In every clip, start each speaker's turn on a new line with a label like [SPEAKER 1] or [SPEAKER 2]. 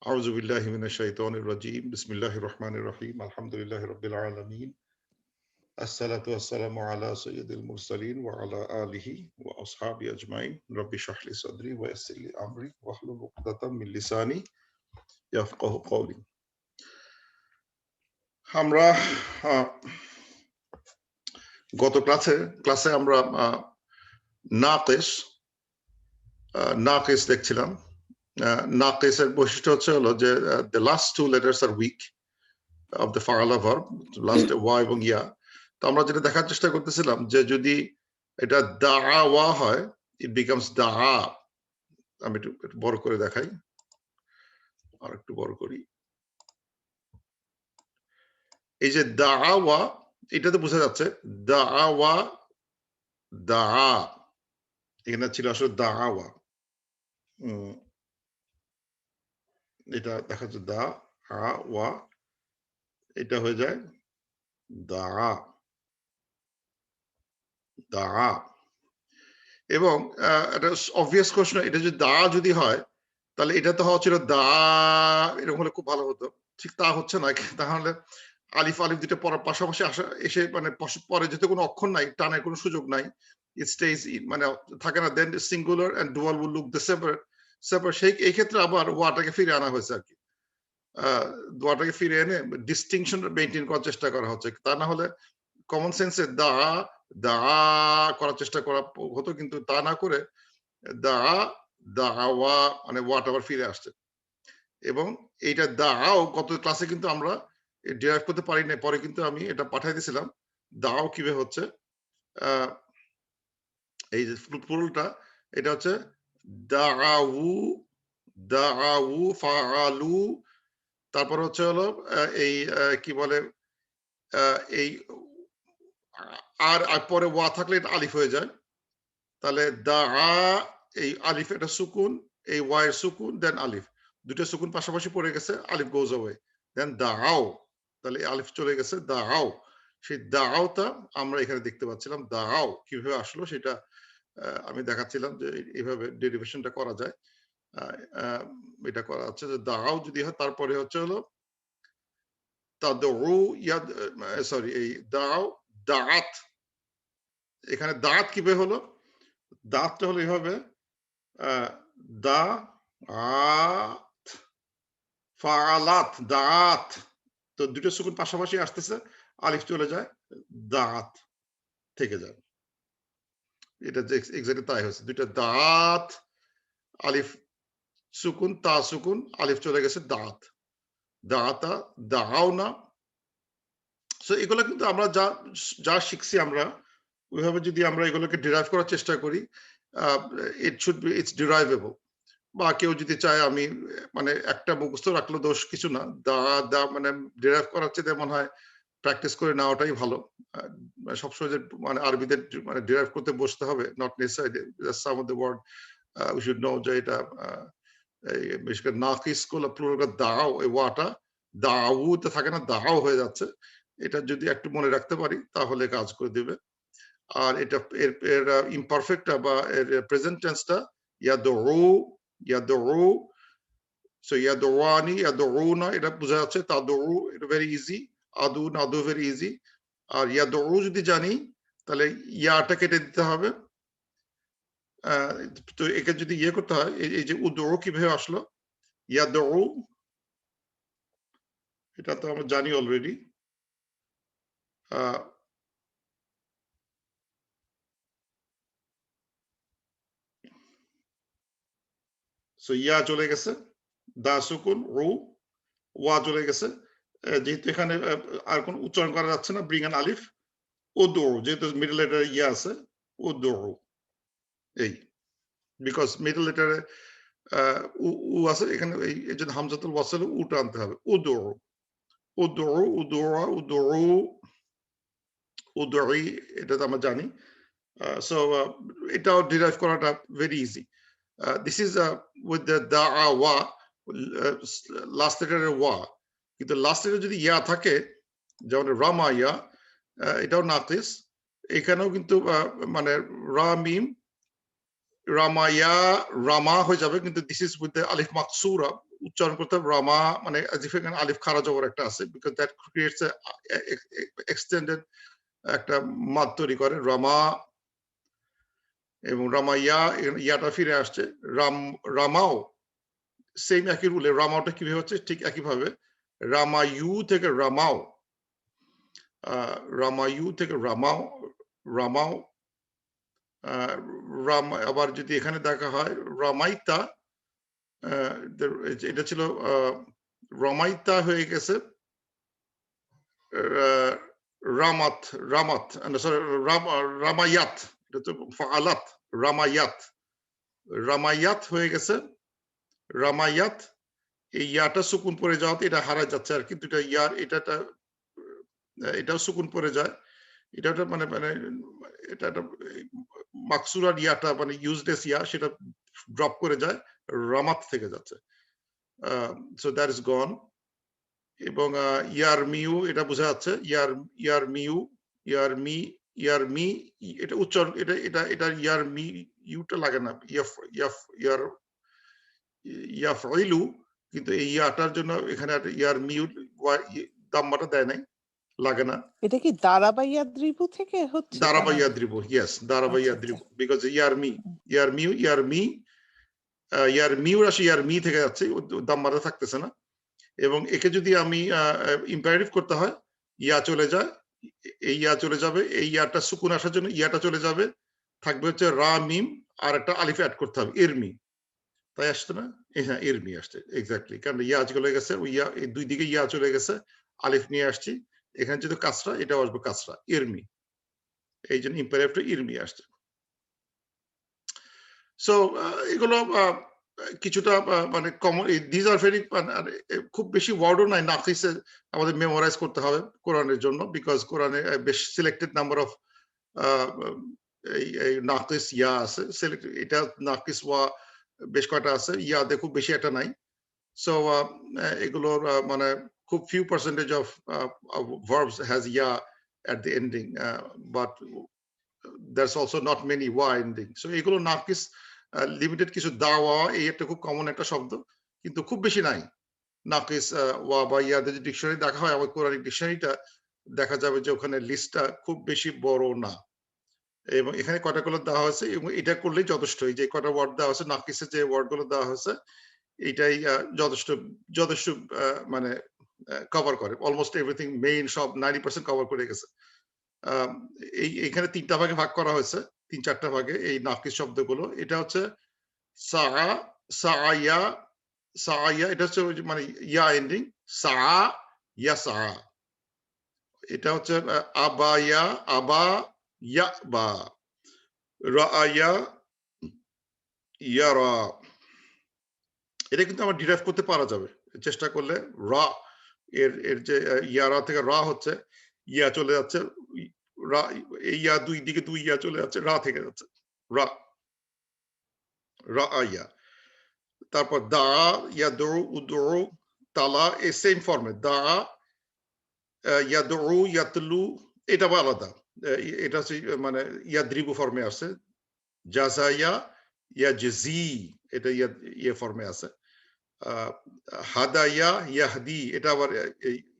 [SPEAKER 1] أعوذ بالله من الشيطان الرجيم بسم الله الرحمن الرحيم الحمد لله رب العالمين الصلاة والسلام على سيد المرسلين وعلى آله وأصحابه أجمعين رب اشرح لي صدري ويسر لي أمري واحلل عقدة من لساني يفقهوا قولي আমরা গত ক্লাসে আমরা নাকিস দেখছিলাম নাকিসের বৈশিষ্ট্য হলো যে the last two letters are weak of the ফাআলা verb last ওয়া এবং ইয়া তো আমরা যেটা দেখার চেষ্টা করতেছিলাম যে যদি এটা দাআওয়া হয় it becomes দাআ আমি একটু বড় করে দেখাই আর একটু বড় করি এই যে দাআওয়া এটাতে বোঝা যাচ্ছে দাআওয়া দাআ এখানে ছিল আসলে দাআওয়া এটা দেখা যাচ্ছে দাআওয়া এটা হয়ে যায় দাআ দাআ এবং এটা অবভিয়াস কোশ্চেন এটা যদি দা যদি হয় তাহলে এটা তো হওয়া ছিল দা এরকম হলে খুব ভালো হতো ঠিক তা হচ্ছে না তাহলে আলিফ আলিফ দুটো পড়ার পাশাপাশি এসে মানে পরে যেতে কোনো অক্ষর নাই টানের কোনো সুযোগ নাই it stays মানে থাকে না then singular and dual will look the separate সেই এই ক্ষেত্রে আবার ওয়াটাকে ফিরে আনা হয়েছে আর কি ওয়াটাকে ফিরে এনে ডিস্টিংশন মেইনটেইন করার চেষ্টা করা হচ্ছে তা না হলে কমন সেন্সে দা দা করার চেষ্টা করা হতো কিন্তু তা না করে দা দাওয়া মানে ওয়াট আবার ফিরে আসছে এবং এইটা দাও গত ক্লাসে কিন্তু আমরা ডিরাইভ করতে পারি না পরে কিন্তু আমি এটা পাঠিয়ে দিয়েছিলাম দাও কিভাবে হচ্ছে এই যে পুরোটা এটা হচ্ছে দাআউ ফাআলু তারপর হচ্ছে হলো এই কি বলে এই আর পরে ওয়া থাকলে এটা আলিফ হয়ে যায় তাহলে দাআ এই আলিফ এটা সুকুন এই ওয়া এর সুকুন দেন আলিফ দুটো সুকুন পাশাপাশি পড়ে গেছে আলিফ গোজ অ্যাওয়ে দেন দাআও তাহলে আলিফ চলে গেছে দাআও সেই দাআওটা আমরা এখানে দেখতে পাচ্ছিলাম দাআও কিভাবে আসলো সেটা আমি দেখাচ্ছিলাম যে এইভাবে ডেরিভেশনটা করা যায় এটা করা আছে যে দাআও যদি হয় তারপরে হচ্ছে হলো তাদউ ইয়াদ সরি এই দাও দাআত এখানে দাঁত কিভাবে হলো দাঁতটা হলো এইভাবে দা আত ফাআলাত দাঁত তো দুটো সুকুন পাশাপাশি আসতেছে আলিফ চলে যায় দাঁত থেকে যায় এটা এক্স্যাক্টলি তাই হয়েছে দুটো দাঁত আলিফ সুকুন তা সুকুন আলিফ চলে গেছে দাঁত দাঁতা দাও না সো এগুলো কিন্তু আমরা যা শিখছি আমরা ওইভাবে যদি আমরা এগুলোকে ডিরাইভ করার চেষ্টা করি ইটস ডিরাইভেবল বা কেউ যদি চায় আমি মানে একটা মুখস্থ রাখলো দোষ কিছু না দা মানে ডিরাইভ করার চেয়ে মনে হয় প্র্যাকটিস করে নেওয়াটাই ভালো সবসময় যে মানে আরবিতে মানে ডিরাইভ করতে বসতে হবে not necessary some of the word we should know যে এটা বিশেষ করে নাকিস গুলো প্লুরাল দাও এই ওয়াটা দাউতে থাকে না দাও হয়ে যাচ্ছে এটা যদি একটু মনে রাখতে পারি তাহলে কাজ করে দেবে আর এটা এর ইমপারফেক্টটা বা এর প্রেজেন্ট টেন্সটা ইয়াদউ সো ইয়াদউয়ানি ইয়াদউনা এটা বোঝা যাচ্ছে তাদউ এটা ভেরি ইজি আদু নাদু ভেরি ইজি আর ইয়াদউ যদি জানি তাহলে ইয়াটা কেটে দিতে হবে তো একে যদি ইয়ে করতে হয় এই যে উদউ কিভাবে আসলো ইয়াদউ এটা তো আমরা জানি অলরেডি সো ইয়া চলে গেছে দা সুকুন ওয়া চলে গেছে যেহেতু এখানে আর কোন উচ্চারণ করা যাচ্ছে না ব্রিং অ্যান আলিফ উদউ যেহেতু মিডল লেটারে ইয়া আছে উদউ এই বিকজ মিডল লেটারে উ আছে এখানে এই জন্য হামজাতুল ওয়াসল উটা আনতে হবে উদউ উদউ উদুয়া উদউ উদুই এটা তো আমরা জানি সো এটাও ডিরাইভ করাটা very easy this is with the da'awa last letter wa কিন্তু লাস্ট letter যদি ইয়া থাকে যেমন রামাইয়া এটাও নাকিস এখানেও কিন্তু মানে রা মিম রামাইয়া রামা হয়ে যাবে কিন্তু দিস ইজ উইথ দ্য আলিফ মাকসুরা উচ্চারণ করতে হবে রামা, মানে as if এখানে আলিফ খাড়া জবর একটা আছে, because that creates a extended একটা মাদ তৈরি করে রামা, এবং রামাইয়া, ইয়াটা ফিরে আসছে রামাও, সেম একই রুলে রামাওটা কিভাবে হচ্ছে ঠিক একইভাবে রামায়ু থেকে রামাও, রামায়ু থেকে রামাও, রামাও, রাম, আবার যদি এখানে দেখা হয় রামাইতা, এটা ছিল রামাইতা হয়ে গেছে রামাত, রামাত, সরি রামায়াত, এটা তো ফাআলাত, রামায়াত, রামায়াত হয়ে গেছে রামায়াত। এই ইয়াটা সুকুন পড়ে যাওয়াতে এটা হারায় যাচ্ছে আর কি, দুটা ইয়ার এটাও সুকুন পড়ে যায়, এটা মানে মানে এটা মাকসুরার ইয়াটা মানে ইউজলেস ইয়া, সেটা ড্রপ করে যায়, রামাত থেকে যাচ্ছে, সো দ্যাট ইজ গন। এবং ইয়ার মিউ, এটা বোঝা যাচ্ছে ইয়ার মিউ, ইয়ার মি, এটা উচ্চারণ, এটা ইয়ার মি ইউটা লাগে না, ইয়ার ইয়াফইলু, কিন্তু এই ইয়াটার জন্য এখানে ইয়ার মিউ দাম্মাটা দেয় নাই, লাগে না।
[SPEAKER 2] এটা কি দারাবাইয়াদ্রিবু থেকে হচ্ছে?
[SPEAKER 1] দারাবাইয়াদ্রিবু, ইয়েস, দারাবাইয়াদ্রিবু, বিকজ ইয়ার মিউ রাশি ইয়ার মি থেকে যাচ্ছে, দাম্মাটা থাকতেছে না। এবং একে যদি আমি ইম্পারেটিভ করতে হয়, ইয়া চলে যায়, এই ইয়া চলে যাবে, এই ইয়াটা সুকুন আসার জন্য ইয়াটা চলে যাবে, থাকবে হচ্ছে রা মিম, আর একটা আলিফ অ্যাড করতে হবে, ইরমি, তাই আসছে না? হ্যাঁ, ইরমি আসছে, এক্স্যাক্টলি, কারণ ইয়া চলে গেছে, ওই ইয়া, এই দুই দিকে ইয়া চলে গেছে, আলিফ নিয়ে আসছি, এখানে যদি কাসরা, এটা আসবে কাসরা, ইরমি, এই জন্য ইম্পারেটিভটা ইরমি আসছে। সো এগুলো কিছুটা মানে কমন, দিস আর ভেরি, খুব বেশি ওয়ার্ডও নাই নাকিসে আমাদের মেমোরাইজ করতে হবে কোরআনের জন্য, বিকজ কোরআনে বেশ সিলেক্টেড নাম্বার অফ এই নাকিস ইয়া আছে, এটা নাকিস ওয়া বেশ কয়টা আছে, ইয়াতে খুব বেশি একটা নাই। সো এগুলোর মানে খুব few percentage of verbs has ya at the ending, but there's also not many wa ending. So এগুলো নাকিস লিমিটেড কিছু, দাওয়া এই একটা খুব কমন একটা শব্দ, কিন্তু খুব বেশি নাই নাকিস ওয়া বা ইয়াদের ডিকশনারি দেখা হয়, আমার কোরআনিক ডিকশনারিটা দেখা যাবে যে ওখানে লিস্টটা খুব বেশি বড় না, এবং এখানে কয়টা করে দেওয়া হয়েছে, এবং এটা করলেই যথেষ্ট, এই যে কয়টা ওয়ার্ড দেওয়া হয়েছে নাকিসের যে ওয়ার্ড গুলো দেওয়া হয়েছে, এইটাই যথেষ্ট, যথেষ্ট মানে কভার করে অলমোস্ট এভরিথিং, মেইন সব 90% কভার করে গেছে। এইখানে তিনটা ভাগে ভাগ করা হয়েছে, 3-4টা ভাগে এই নাকিস শব্দগুলো। এটা হচ্ছে সাআ, সাআয়া, সাআয়া, এটা হচ্ছে মানে ইয়া এন্ডিং, সাআ ইয়াসআ। এটা হচ্ছে আবায়া, আবা ইয়াবা, রাআয়া ইয়ারা। এটা কিন্তু আমরা ডিরাইভ করতে পারা যাবে চেষ্টা করলে, রা এর যে ইয়ারা থেকে রা হচ্ছে, ইয়া চলে যাচ্ছে, রা, এই ইয়া দুই দিকে দুই ইয়া চলে যাচ্ছে, রা থেকে যাচ্ছে রা, রা আইয়া। তারপর দা, ইয়াদউ, উদউ, তালা, এই সেম ফর্মে, দা, ইয়াদউ, ইয়াতলু, এটা আলাদা, এটা হচ্ছে মানে ইয়াদ্রিবু ফর্মে আছে, জাজাইয়া, ইয়াজজি, এটা ইয়ে ফর্মে আছে, হাদাইয়া, ইয়াহদি, এটা আবার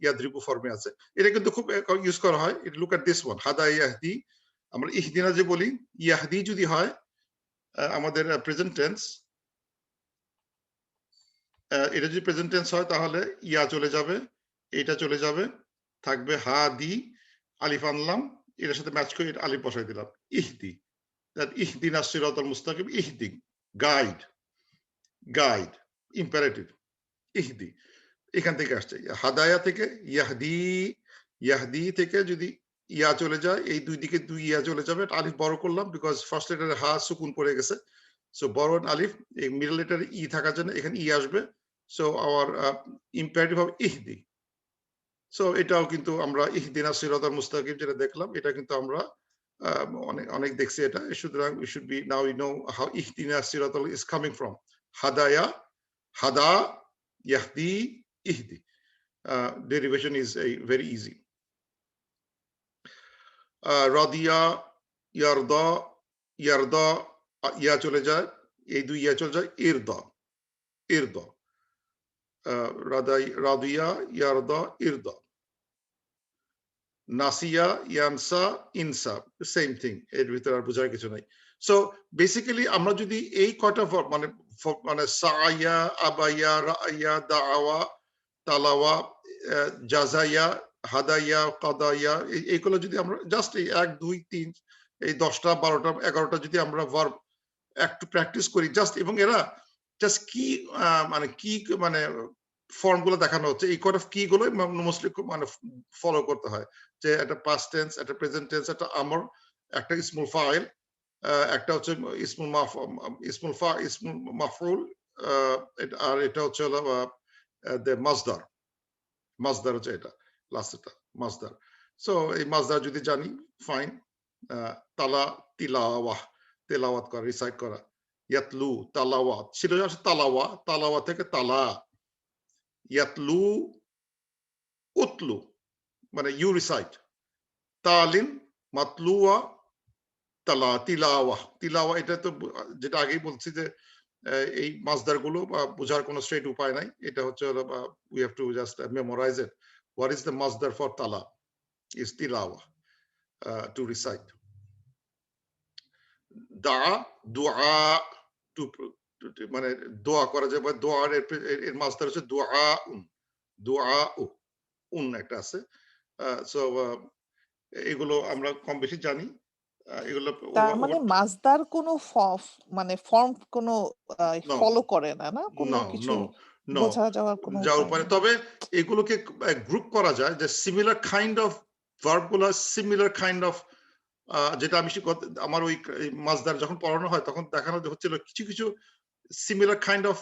[SPEAKER 1] ইয়াদ্রিবু ফর্মে আছে। এটা কিন্তু খুব ইউজ করা হয়, লুক এট দিস ওয়ান, হাদাইয়া ইয়াহদি। আমরা ইহদিনা যে বলি, ইয়াহদি যদি হয় আমাদের প্রেজেন্ট টেন্স, এটা যদি প্রেজেন্ট টেন্স হয় তাহলে ইয়া চলে যাবে, এটা চলে যাবে, থাকবে হাদি, আলিফ আনলাম, এটার সাথে ম্যাচ করে আলিফ বসাই দিলাম, ইহদি, দ্যাট ইহদিনা সিরাতাল মুস্তাকিম, ইহদি, গাইড, গাইড, ইম্পারেটিভ, ইহদি, এখান থেকে আসছে। হাদায়া থেকে ইয়াহদি, ইয়াহদি থেকে যদি ইয়া চলে যায়, এই দুই দিকে দুই ইয়া চলে যাবে, আলিফ বড় করলাম, বিকজ ফার্স্ট লেটারে হা সুকুন পড়ে গেছে, সো বড় আলিফ, এই মিডল লেটারে ই থাকার জন্য এখানে ই আসবে, সো আওয়ার ইম্পারেটিভ হবে ইহদি। সো এটাও কিন্তু আমরা ইহদিনা সিরাতাল মুস্তাকিম যেটা দেখলাম, এটা কিন্তু আমরা অনেক অনেক দেখছি এটা, সুতরাং we should be now we know how ইহদিনা সিরাতাল is coming from, হাদায়া, হাদা, ইয়াহদি, ইহদি. Derivation is very easy. Radia, ইয়ারদা, ইয়ারদা, ইয়া চলে যায়, এই দুই ইয়া চলে যায়, ইরদা, ইরদা। রাদিয়া ইয়ারদা ইরদা, নাসিয়া ইয়ানসা ইনসা, সেম থিং, এর ভিতরে আর বোঝার কিছু নাই। সো বেসিক্যালি আমরা যদি এই কয়টা মানে মানে সায়া, আবাইয়া, রাইয়া, দাওয়া, তালাওয়া, জাজাইয়া, হাদাইয়া, কাদাইয়া, এইগুলো যদি আমরা জাস্ট এই 1 2 3 এই 10টা 12টা 11টা যদি আমরা ভার্ব একটু প্র্যাকটিস করি জাস্ট, এবং এরা জাস্ট কি মানে কি মানে ফর্ম গুলো দেখানো হচ্ছে, এই কয়টা কি গুলো মোস্টলি মানে ফলো করতে হয়, যে একটা পাস্ট টেন্স, একটা প্রেজেন্ট টেন্স, একটা আমর, একটা ইসমুল ফাইল, একটা হচ্ছে ইসমুল মাফরুল, আর এটা হচ্ছে হলো মাসদার। মাসদার হচ্ছে এটা লাস্টটা মাসদার। সো এই মাসদার যদি জানি ফাইন। তালা তিলাওয়াহ, তেলাওয়াত করা, রিসাইট করা। ইয়াতলু তালাওয়াত ছিল তালাওয়া, তালাওয়া থেকে তালা। ইয়াতলু উতলু মানে ইউ রিসাইট। তালিন মাতলুয়া তালা তিলাওয়া, তিলাওয়া এটা তো যেটা আগেই বলছি যে এই মাসদার গুলো বোঝার কোনো স্ট্রেট উপায় নাই, এটা হচ্ছে we have to just memorise it. What is the মাসদার ফর তালা? ইজ তিলাওয়া, টু রিসাইট। দা দুআ, টু মানে দোয়া করা যায়, বা দোয়ার এর মাসদার হচ্ছে দুআ উন, দুআ উন একটা আছে। সো এগুলো আমরা কম বেশি জানি। এগুলো
[SPEAKER 2] তার মানে মাসদার কোনো মানে ফর্ম কোনো
[SPEAKER 1] নো
[SPEAKER 2] ফলো করে না, না? কোনো
[SPEAKER 1] নো
[SPEAKER 2] কিছু
[SPEAKER 1] নো নো
[SPEAKER 2] বোঝা যাওয়ার কোনো
[SPEAKER 1] যাওয়ার
[SPEAKER 2] উপায়
[SPEAKER 1] উপরে।
[SPEAKER 2] নেই।
[SPEAKER 1] তবে এগুলোকে গ্রুপ করা যায় যে সিমিলার কাইন্ড অফ ভার্ব গুলো, সিমিলার কাইন্ড অফ, যেটা আমি আমার ওই মাসদার যখন পড়ানো হয় তখন দেখানো হচ্ছিল কিছু কিছু সিমিলার কাইন্ড অফ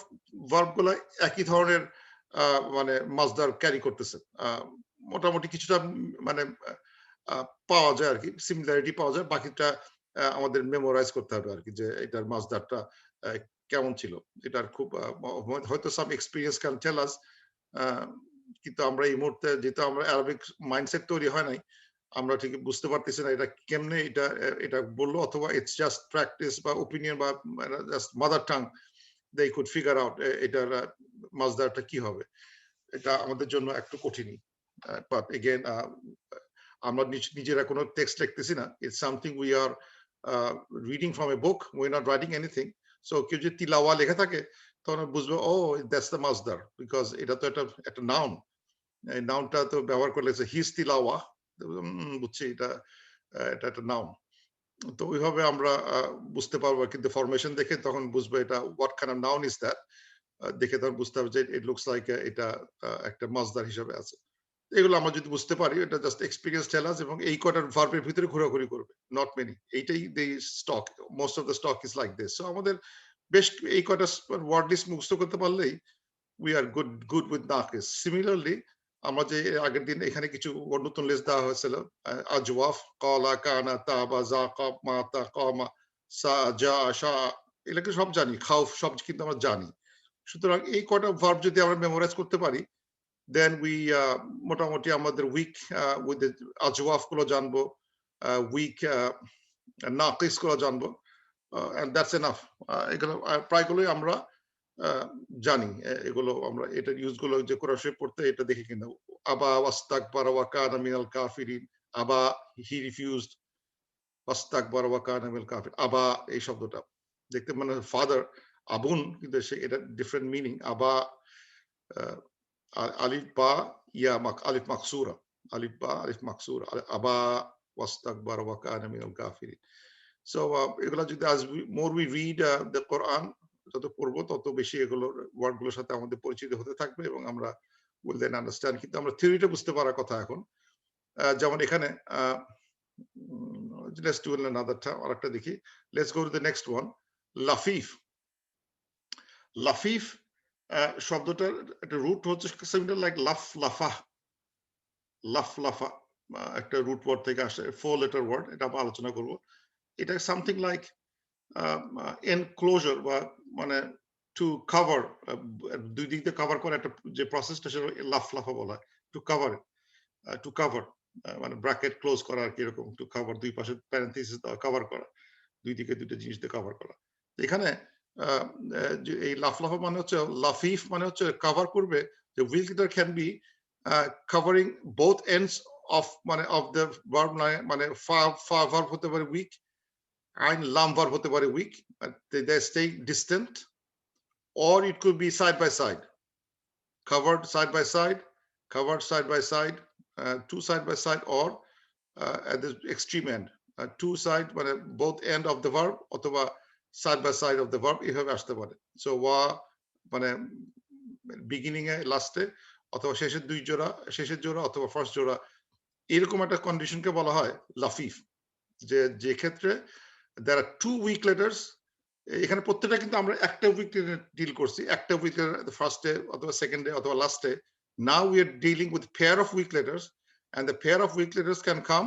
[SPEAKER 1] ভার্ব গুলো একই ধরনের মানে মাসদার ক্যারি করতেছে। মোটামুটি কিছুটা মানে পাওয়া যায় আর কি, সিমিলারিটি পাওয়া যায়। বাকিটা আমাদের মেমোরাইজ করতে হবে আর কি, যে এটার মাসদারটা কেমন ছিল। এটার খুব হয়তো সাম এক্সপিরিয়েন্স ক্যান টেল আস, কিন্তু আমরা এই মুহূর্তে যেহেতু আমরা অ্যারাবিক মাইন্ডসেট তৈরি হয় নাই, আমরা ঠিক বুঝতে পারতেছি না এটা কেমনে এটা বললো, অথবা ইটস জাস্ট প্র্যাকটিস বা ওপিনিয়ন বা just mother tongue they could figure out এটার মাসদারটা কি হবে। এটা আমাদের জন্য একটু কঠিনই। বাট এগেন আমরা নিজেরা কোনো টেক্সট লিখতেছি না, it's something we are reading from a book, we are not writing anything. So কেউ যদি তিলাওয়া লেখা থাকে তখন বুঝবো ও দ্যাটস দ্য মাসদার, বিকজ এটা তো একটা নাউন। এই নাউনটা তো ব্যবহার করলে হিজ তিলাওয়া, বুঝছি এটা এটা একটা নাউন। তো ওইভাবে আমরা বুঝতে পারবো, কিন্তু ফরমেশন দেখে তখন বুঝবো এটা what kind of noun is that. দেখে তখন বুঝতে হবে যে ইট লুকস লাইক এটা একটা মাসদার হিসেবে আছে। এগুলো আমরা যদি বুঝতে পারি, এটা জাস্ট এক্সপেরিয়েন্স টেল আস, এবং এই কটার ভার্বের ভিতরে ঘোরাঘুরি করবে, নট মেনি। এইটাই the stock, most of the stock is like this. So আমাদের বেশ এই কটা ওয়ার্ড লিস্ট মুখস্থ করতে পারলেই উই আর গুড উইথ নাকিস। সিমিলারলি আমরা যে আগের দিন এখানে কিছু নতুন লিস্ট দেওয়া হয়েছিল, আজওয়াফ, কলা, কানা, তাবা, জাকা, মাতা, কমা, সা, জা, শা, এগুলোকে সব জানি, খাউফ সব কিন্তু আমরা জানি। সুতরাং এই কটা ভার্ব যদি আমরা মেমোরাইজ করতে পারি, দেন উই মোটামুটি আমাদের উইক উইথ আজওয়াফ গুলো জানবো, উইক নাকিস গুলো জানবো, এন্ড দ্যাটস এনাফ। এগুলো প্রায়গুলোই আমরা জানি। এগুলো আমরা এটার ইউজ গুলো যে কোরআন শরীফ পড়তে এটা দেখি কিনা। আবা ওয়াস্তাকবারা ওয়া কানা মিনাল কাফিরিন, আবা হি রিফিউজড, ওয়াস্তাকবারা ওয়া কানা মিনাল কাফির। আবা এই শব্দটা দেখতে মানে ফাদার, আবুন, কিন্তু এটা ডিফারেন্ট মিনিং। আবা আলিফ বা ইয়া আলিফ মাকসুরা, আলিফ বা আলিফ মাকসুরা, আবা ওয়াস্তাকবারা ওয়া কানা মিনাল কাফিরিন। সো এগুলা যদি আজ মোর উই রিড দ্য কোরআন, যত পড়বো তত বেশি এগুলোর ওয়ার্ড গুলোর সাথে আমাদের পরিচিত হতে থাকবে, এবং আমরা উইল দেন আন্ডারস্ট্যান্ড। কিন্তু আমরা থিওরিটা বুঝতে পারার কথা এখন। যেমন এখানে লেটস ডু অ্যানাদার আরেকটা দেখি। Let's go to the next one, লাফিফ। লাফিফ শব্দটার একটা রুট হচ্ছে সিমিলার লাইক লাফ লাফা, লাফ লাফা একটা রুট ওয়ার্ড থেকে আসে, 4 লেটার ওয়ার্ড, এটা আমরা আলোচনা করবো। এটা সামথিং লাইক এনক্লোজার, বা মানে টু কভার, দুই দিক দিয়ে কভার করা একটা যে প্রসেসটা, সেটা লাফ লাফা বলা হয়। টু কভার, টু কভার মানে ব্র্যাকেট ক্লোজ করা আর কি, এরকম টু কভার, দুই পাশে প্যারেনথেসিস দেওয়া, কভার করা, দুই দিকে দুইটা জিনিস দিয়ে কভার করা। এখানে এই লাফলাফা মানে হচ্ছে লাফিফ মানে হচ্ছে কভার করবে যে will leader can be covering both ends of মানে অফ দ্য ভার্ব মানে ফা ভার্ব হতে পারে উইক আইন লাম ভার্ব হতে পারে weak they stay distant or it could be side by side, covered side by side, covered side by side, two side by side, or at the extreme end, two side মানে both end of the verb অথবা side by side of the verb এভাবে আসতে পারে। So ওয়া মানে beginning এ লাস্টে অথবা শেষের দুই জোড়া, শেষের জোড়া অথবা ফার্স্ট জোড়া, এরকম একটা কন্ডিশনকে বলা হয় লাফিফ, যে ক্ষেত্রে there are two weak letters। এখানে প্রত্যেকটা কিন্তু আমরা একটা উইক ডিল করছি, একটা উইকের ফার্স্টে অথবা সেকেন্ডে অথবা লাস্টে। Now we are dealing with pair of weak letters and the pair of weak letters can come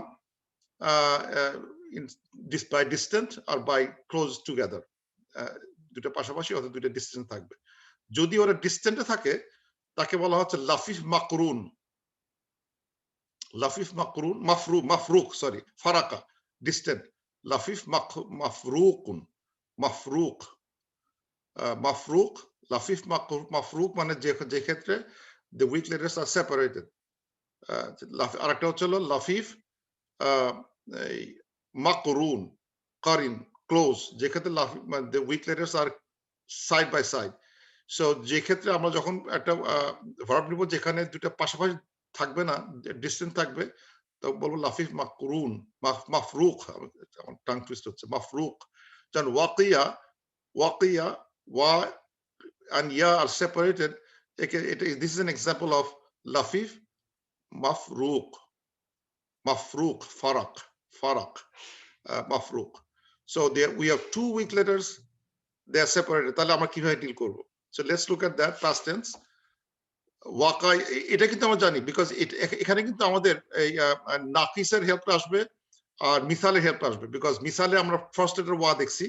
[SPEAKER 1] by distant or by close together, দুটো পাশাপাশি অথবা দুটো ডিস্টেন্স থাকবে। যদি ওরা ডিস্টেন্টে থাকে তাকে বলা হচ্ছে লাফিফ মাকরুন, লাফিফ মাকরুন মাফরুক সরি ফারাকা ডিস্টেন্ট, লাফিফ মাফরুকুন মাফরুক মাফরুক লাফিফ মাফরুক মানে যে ক্ষেত্রে the weak letters are separated। আরেকটা হচ্ছে লাফিফ মাকরুন কারিন ক্লোজ, যে ক্ষেত্রে the weak letters are side by side। So যে ক্ষেত্রে আমরা যখন একটা ভার্ব নিব যেখানে দুটো পাশাপাশি থাকবে না, ডিস্টেন্স থাকবে, তো বলবো লাফিফ মাকরুন মাফরুক, আমার টাং টুইস্ট হচ্ছে মাফরুক। যেমন Waqiah, Waqiah wa and ya are separated. This is an example of lafif mafruq, mafruq farak, farak, mafruq। So there we have two weak letters, they are separated, তাহলে আমরা কিভাবে ডিল করব? So let's look at that past tense। Waka এটা কিন্তু আমরা জানি, because এখানে কিন্তু আমাদের এই নাকিসের হেল্প আসবে আর মিসালের হেল্প আসবে, বিকজ মিসালে আমরা ফার্স্ট লেটার ওয়া দেখছি।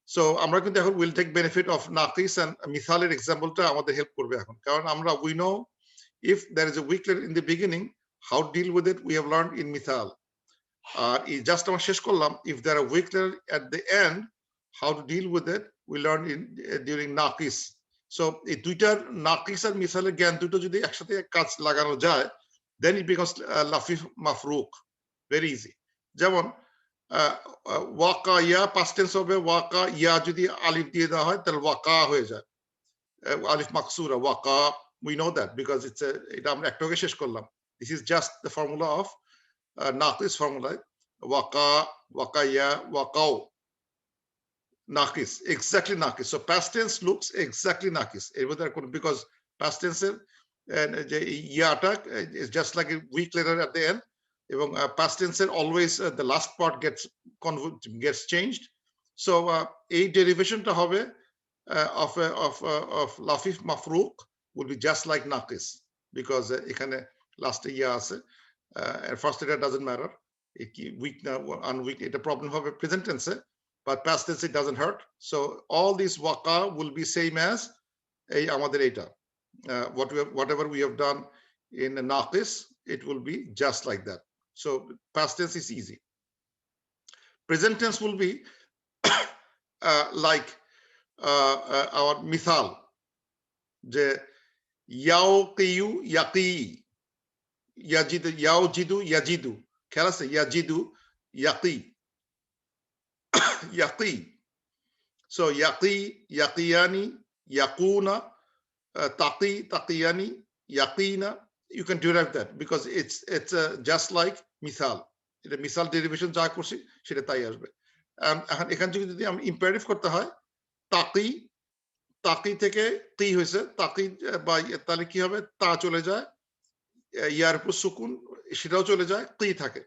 [SPEAKER 1] সো আমরা কিন্তু এখন উইল টেক বেনিফিট অফ নাকিস এন্ড মিসালের এক্সাম্পলটা আমাদের হেল্প করবে এখন, কারণ আমরা we know if there is a weak letter in the beginning how deal with it we have learned in মিসাল। আর এই জাস্ট আমরা শেষ করলাম if there are weak letter at the end how to deal with it we learn in during নাকিস। So এই দুইটার নাকিস আর মিসালের জ্ঞান দুটো যদি একসাথে কাজ লাগানো যায় দেন ইট বিকামস লাফিফ মাফরুক, ভেরি ইজি। যেমন ওয়াকা ইয়া পাস্ট টেন্স হবে, ওয়াকা ইয়া যদি আলিফ দিয়ে দেওয়া হয় তাহলে ওয়াকা হয়ে যায়, আলিফ মাকসুরা ওয়াকা, we know that because it's এটা আমরা একটাকে শেষ করলাম। This is just the formula of নাকিস ফর্মুলা, ওয়াকা ওয়াকা ইয়া ওয়াকাও নাকিস, এক্স্যাক্টলি নাকিস। So past tense looks exactly নাকিস, এর মধ্যে কোনো, বিকজ পাস্ট টেন্সের যে ইয়াটা is just like a weak letter at the end, এবং past tense always the last part gets changed। So a derivation টা হবে of lafif mafruq will be just like naqis, because এখানে last ইয়া আছে, first letter doesn't matter, weak না unweak এটা problem হবে present tense, but past tense it doesn't hurt। So all these waqa will be same as এই আমাদের এটা, whatever we have done in naqis it will be just like that। So past tense is easy. Present tense will be like our mithal, je yaqiyu yaqi, yajidu yajidu yajidu, খেয়াল আছে yajidu yaqi, yaqi। So yaqi yaqiyani yaquna, taqi taqiyani yaqina, you can derive that because it's just like মিসাল, এটা মিসাল derivation যা করছি সেটা তাই আসবে। এখন এখান থেকে যদি আমি ইম্পারেটিভ করতে হয়, তাকি, তাকি থেকে কি হয়েছে তাকি, বা তাহলে কি হবে, তা চলে যায়, ইয়ার উপর সুকুন সেটাও চলে যায়, কি থাকে।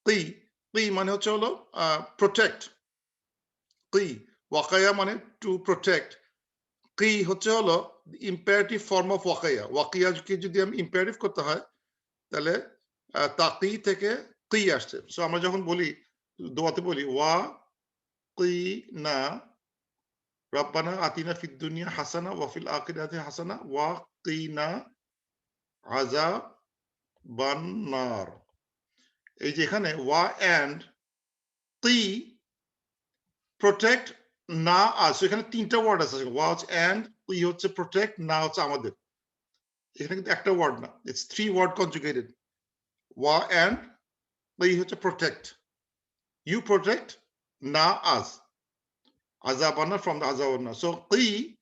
[SPEAKER 1] কি কি মানে হচ্ছে হলো প্রোটেক্ট, কি ওয়াকায়া মানে টু প্রোটেক্ট, কি হচ্ছে হলো ইম্পারেটিভ ফর্ম অফ ওয়াকায়া। ওয়াকিয়াকে যদি আমি ইম্পারেটিভ করতে হয় তাহলে তাকি থেকে কি আসছে। সো আমরা যখন বলি দোয়াতে বলি ওয়া কি না রাব্বানা আতিনা ফিদ দুনিয়া হাসানা ওয়া ফিল আখিরাতি হাসানা ওয়া কিনা আযাবান নার, এই যে এখানে ওয়া এন্ড কি প্রোটেক্ট না আজ এখানে তিনটা ওয়ার্ড আছে ওয়াচ এন্ড ই হচ্ছে প্রোটেক্ট না হচ্ছে আমাদের এখানে কিন্তু একটা ওয়ার্ড না ইটস 3 ওয়ার্ড কনজুগেটেড ওয়া এন্ড ই হচ্ছে প্রোটেক্ট ইউ প্রোটেক্ট না আজ azabana from the azabana so qi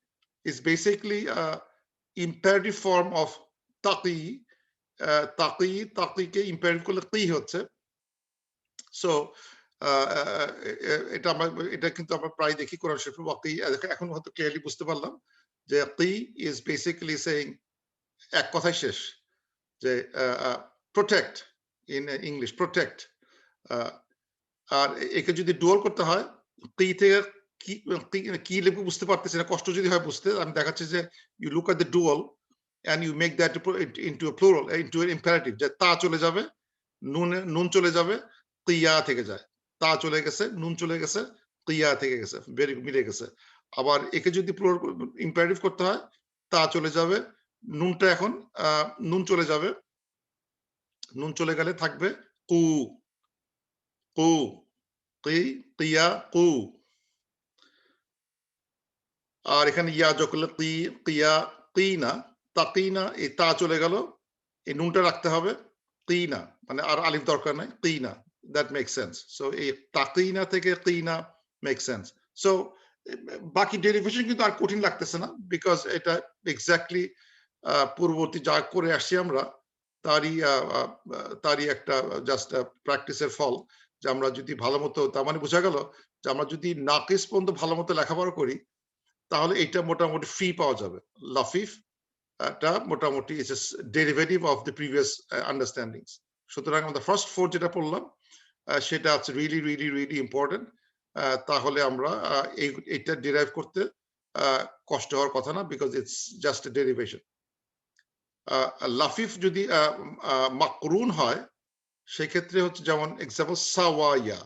[SPEAKER 1] is basically a imperative form of taqi taqi ke imperative করলে qi হচ্ছে so এটা কিন্তু আমরা প্রায় দেখি কোরআন শরীফে ওয়াকি এখন হয়তো ক্লিয়ারলি বুঝতে পারলাম যে qi is basically saying এক কথায় শেষ যে protect in English protect আর একে যদি ডুয়াল করতে হয় qi থেকে কি লিখবো বুঝতে পারতেছি না কষ্ট যদি হয় বুঝতে আমি দেখাচ্ছি যে you look at the dual and you make that into a plural into an imperative যে তা চলে যাবে নুন চলে যাবে তিয়া থেকে যায় তা চলে গেছে নুন চলে গেছে তিয়া থেকে গেছে ভেরি মিলে গেছে আবার একে যদি প্লুরাল ইম্পারেটিভ করতে হয় তা চলে যাবে নুনটা এখন নুন চলে যাবে নুন চলে গেলে থাকবে কু কু তিয়া কু আর এখানে ইয়া যোগ করলে তিয়া তিনা তাকিনা এই তা চলে গেল এই নুনটা রাখতে হবে তিনা মানে আর আলিফ দরকার নাই তিনা দ্যাট মেক সেন্স সো এই তাকিনা থেকে তিনা মেক সেন্স সো বাকি ডেরিভেশন কিন্তু আর কঠিন লাগতেছে না বিকজ এটা এক্স্যাক্টলি পূর্ববর্তী যা করে আসছি আমরা তারই একটা জাস্ট প্র্যাকটিসের ফল যে আমরা যদি ভালো মতো তার মানে বোঝা গেল যে আমরা যদি নাকিস পর্যন্ত ভালো মতো লেখাপড়া করি তাহলে এটা মোটামুটি ফ্রি পাওয়া যাবে লাফিফ টা মোটামুটি it's a derivative of the previous understandings সুতরাং আমরা ফার্স্ট ফোর যেটা পড়লাম সেটা হচ্ছে রিয়েলি রিয়েলি রিয়েলি ইম্পর্টেন্ট তাহলে আমরা এইটা ডিরাইভ করতে কষ্ট হওয়ার কথা না because it's just a derivation লাফিফ যদি মাকরুন হয় সেক্ষেত্রে হচ্ছে যেমন এক্সাম্পল সাওয়াইয়া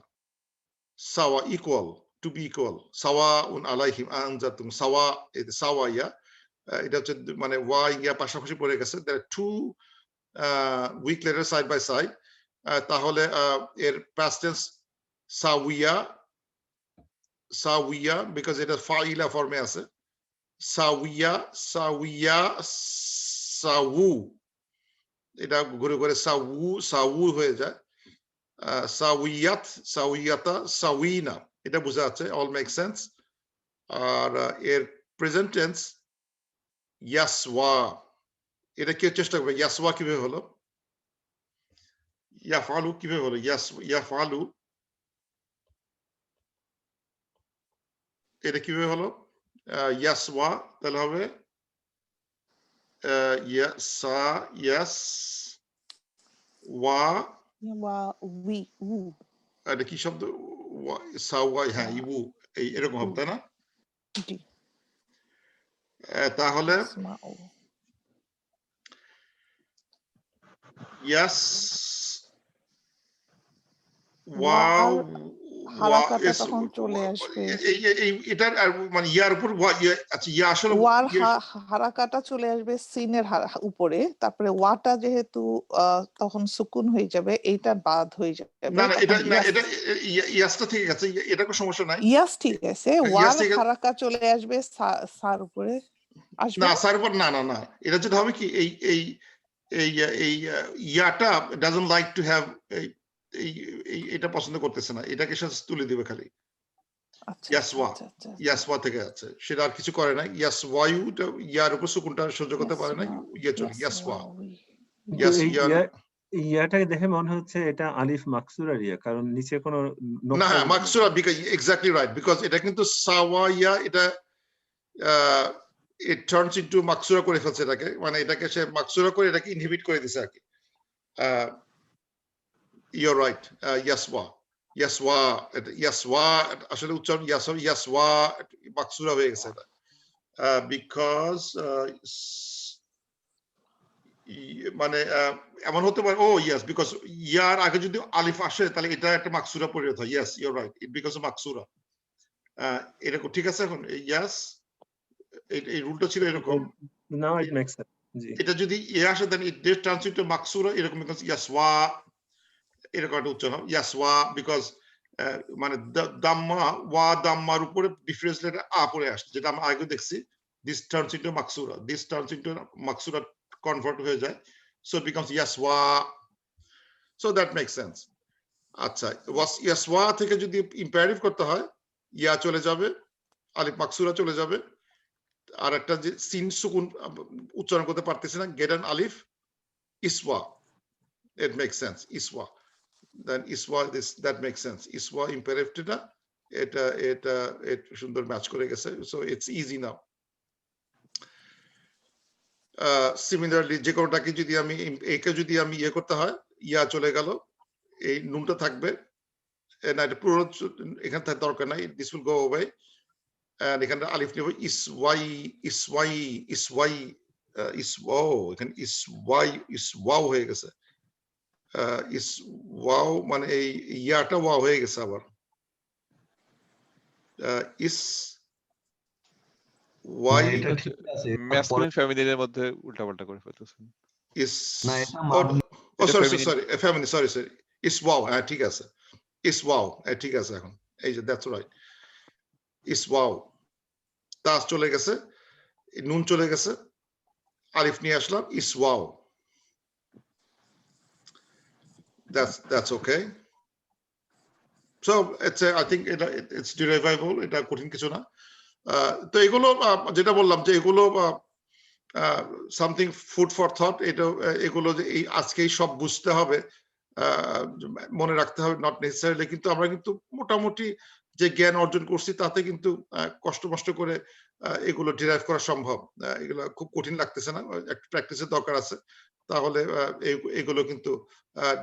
[SPEAKER 1] সাওয়া equal to be equal sawaun alaihim anzatum sawa sawaya এটা হচ্ছে মানে ওয়া ইয়া পাশাপাশি পড়ে গেছে there are two weak letters side by side তাহলে এর past tense sawiya because এটা ফাইলা ফর্মে আছে sawiya sawu এটা ঘুরে ঘুরে sawu হয়ে যায় sawiyata sawina এটা বোঝা যাচ্ছে অল মেক সেন্স আর এর প্রেজেন্ট টেন্স ইয়াসওয়া এটা কি চেষ্টা করবে ইয়াসওয়া কিভাবে হলো ইয়াফআলু কিভাবে হলো ইয়াফআলু এটা কিভাবে হলো ইয়াসওয়া তাহলে হবে ইয়াস ওয়া এটা কি শব্দ সাওয়াই হ্যাঁ ইবু এই এরকম হবে তাই না তাহলে ইয়াস ওয়াও
[SPEAKER 2] হারাকাটা তখন চলে আসবে
[SPEAKER 1] এটার মানে ইয়ার উপর আচ্ছা ইয়া আসলে
[SPEAKER 2] ওয়ার হারাকাটা চলে আসবে সিনের উপরে তারপরে ওয়াটা যেহেতু তখন সুকুন হয়ে যাবে এইটা বাদ হয়ে যাবে
[SPEAKER 1] না এটা ইয়াসটা ঠিক আছে এটা কোনো সমস্যা নাই
[SPEAKER 2] ইয়াস ঠিক আছে ওয়ার হারাকা চলে আসবে সার উপরে আসবে
[SPEAKER 1] না সার উপর না এটা যেটা হবে কি এই ইয়াটা ডাজন্ট লাইক টু হ্যাভ এটা পছন্দ করতেছে না এটাকে সাথে তুলে দিবে খালি ইয়াসওয়া থেকে আছে সেটা আর কিছু করে না ইয়াসওয়ায়ু ইয়ার উপর সুকুনটা সহ্য করতে পারে না ইয়া চলে ইয়াসওয়া
[SPEAKER 3] ইয়াটাকে দেখে মনে হচ্ছে এটা আলিফ মাকসুরা ইয়া কারণ নিচে কোনো
[SPEAKER 1] না Maksura because exactly right because এটা কিন্তু সাওয়াইয়া এটা it turns into মাকসুরা করে ফেলছে এটাকে মানে এটাকে সে মাকসুরা করে এটাকে ইনহিবিট করে দিছে আর কি you're right ইয়াসওয়া আসলে উচ্চারণ ইয়াসওয়া মাকসুরা হয়ে গেছে এটা বিকজ মানে এমন হতে পারে ও ইয়েস বিকজ ইয়ার আগে যদি আলিফ আসে তাহলে এটা একটা মাকসুরা পরিণত হয় yes you're right it because মাকসুরা এরকম ঠিক আছে এখন ইয়েস এই রুলটা ছিল এরকম
[SPEAKER 3] নাও ইট মেক্স সেন্স জি
[SPEAKER 1] এটা যদি ইয়া আসে দেন ইট ট্রান্সলেট টু মাকসুরা এরকম বিকজ ইয়াসওয়া এরকম একটা উচ্চারণ ইয়াসওয়া বিকজ মানে দাম্মা ওয়া দাম্মার উপরে ডিফারেন্স লেটার আ পরে আসছে, যেটা আমরা আগে দেখছি। দিস টার্নস ইনটু মাকসুরা, দিস টার্নস ইনটু মাকসুরা কনভার্ট হয়ে যায়, সো ইট বিকামস ইয়াসওয়া, সো দ্যাট মেক্স সেন্স। আচ্ছা, ইয়াসওয়া থেকে যদি ইম্পারেটিভ করতে হয়, ইয়া চলে যাবে, আলিফ মাকসুরা চলে যাবে, আর একটা যে সিন সুকুন উচ্চারণ করতে পারতেছি না, গেট অ্যান আলিফ, ইসওয়া, ইট মেক্স সেন্স, ইসওয়া। Then iswa, that makes sense. Iswa imperative টা এটা সুন্দর ম্যাচ করে গেছে, so it's easy now. Similarly যে কোনটাকে যদি আমি একে যদি আমি ইয়ে করতে হয়, ইয়া চলে গেল, এই নুনটা থাকবে, না এটা পুরো এখানে থাকার দরকার নাই, this will go away, and এখানে আলিফ নেব, ইসওয়াই ইসওয়াই ইসওয়াই ইসওয়াও, এখানে ইসওয়াও হয়ে গেছে, ইস ওয়াও মানে এই ইয়াটা ওয়াও হয়ে গেছে আবার, ইস ওয়াই
[SPEAKER 4] এটা ঠিক আছে,
[SPEAKER 5] ম্যাসকুলিন ফেমিনিনের মধ্যে উল্টাপাল্টা করে ফেলতেছেন।
[SPEAKER 1] ইস
[SPEAKER 4] না এটা মাদ
[SPEAKER 1] ও sorry
[SPEAKER 5] feminine.
[SPEAKER 1] Sorry feminine, sorry ইস ওয়াও, হ্যাঁ ঠিক আছে, ইস ওয়াও, হ্যাঁ ঠিক আছে, এখন এই যে দ্যাটস রাইট, ইস ওয়াও, তাস চলে গেছে, নুন চলে গেছে, আলিফ নিয়ে আসলাম, ইস wow, that's okay. So I think it's derivable, এটা কঠিন কিছু না। তো এগুলো যেটা বললাম যে এগুলো সামথিং ফুড ফর থট, এটা এগুলো যে এই আজকেই সব বুঝতে হবে, মনে রাখতে হবে নট নেসেসারিলি, কিন্তু আমরা কিন্তু মোটামুটি যে জ্ঞান অর্জন করছি তাতে কিন্তু কষ্ট করে এগুলো ডিরাইভ করা সম্ভব, এগুলো খুব কঠিন লাগতেছে না, একটু প্র্যাকটিসের দরকার আছে, তাহলে এগুলো কিন্তু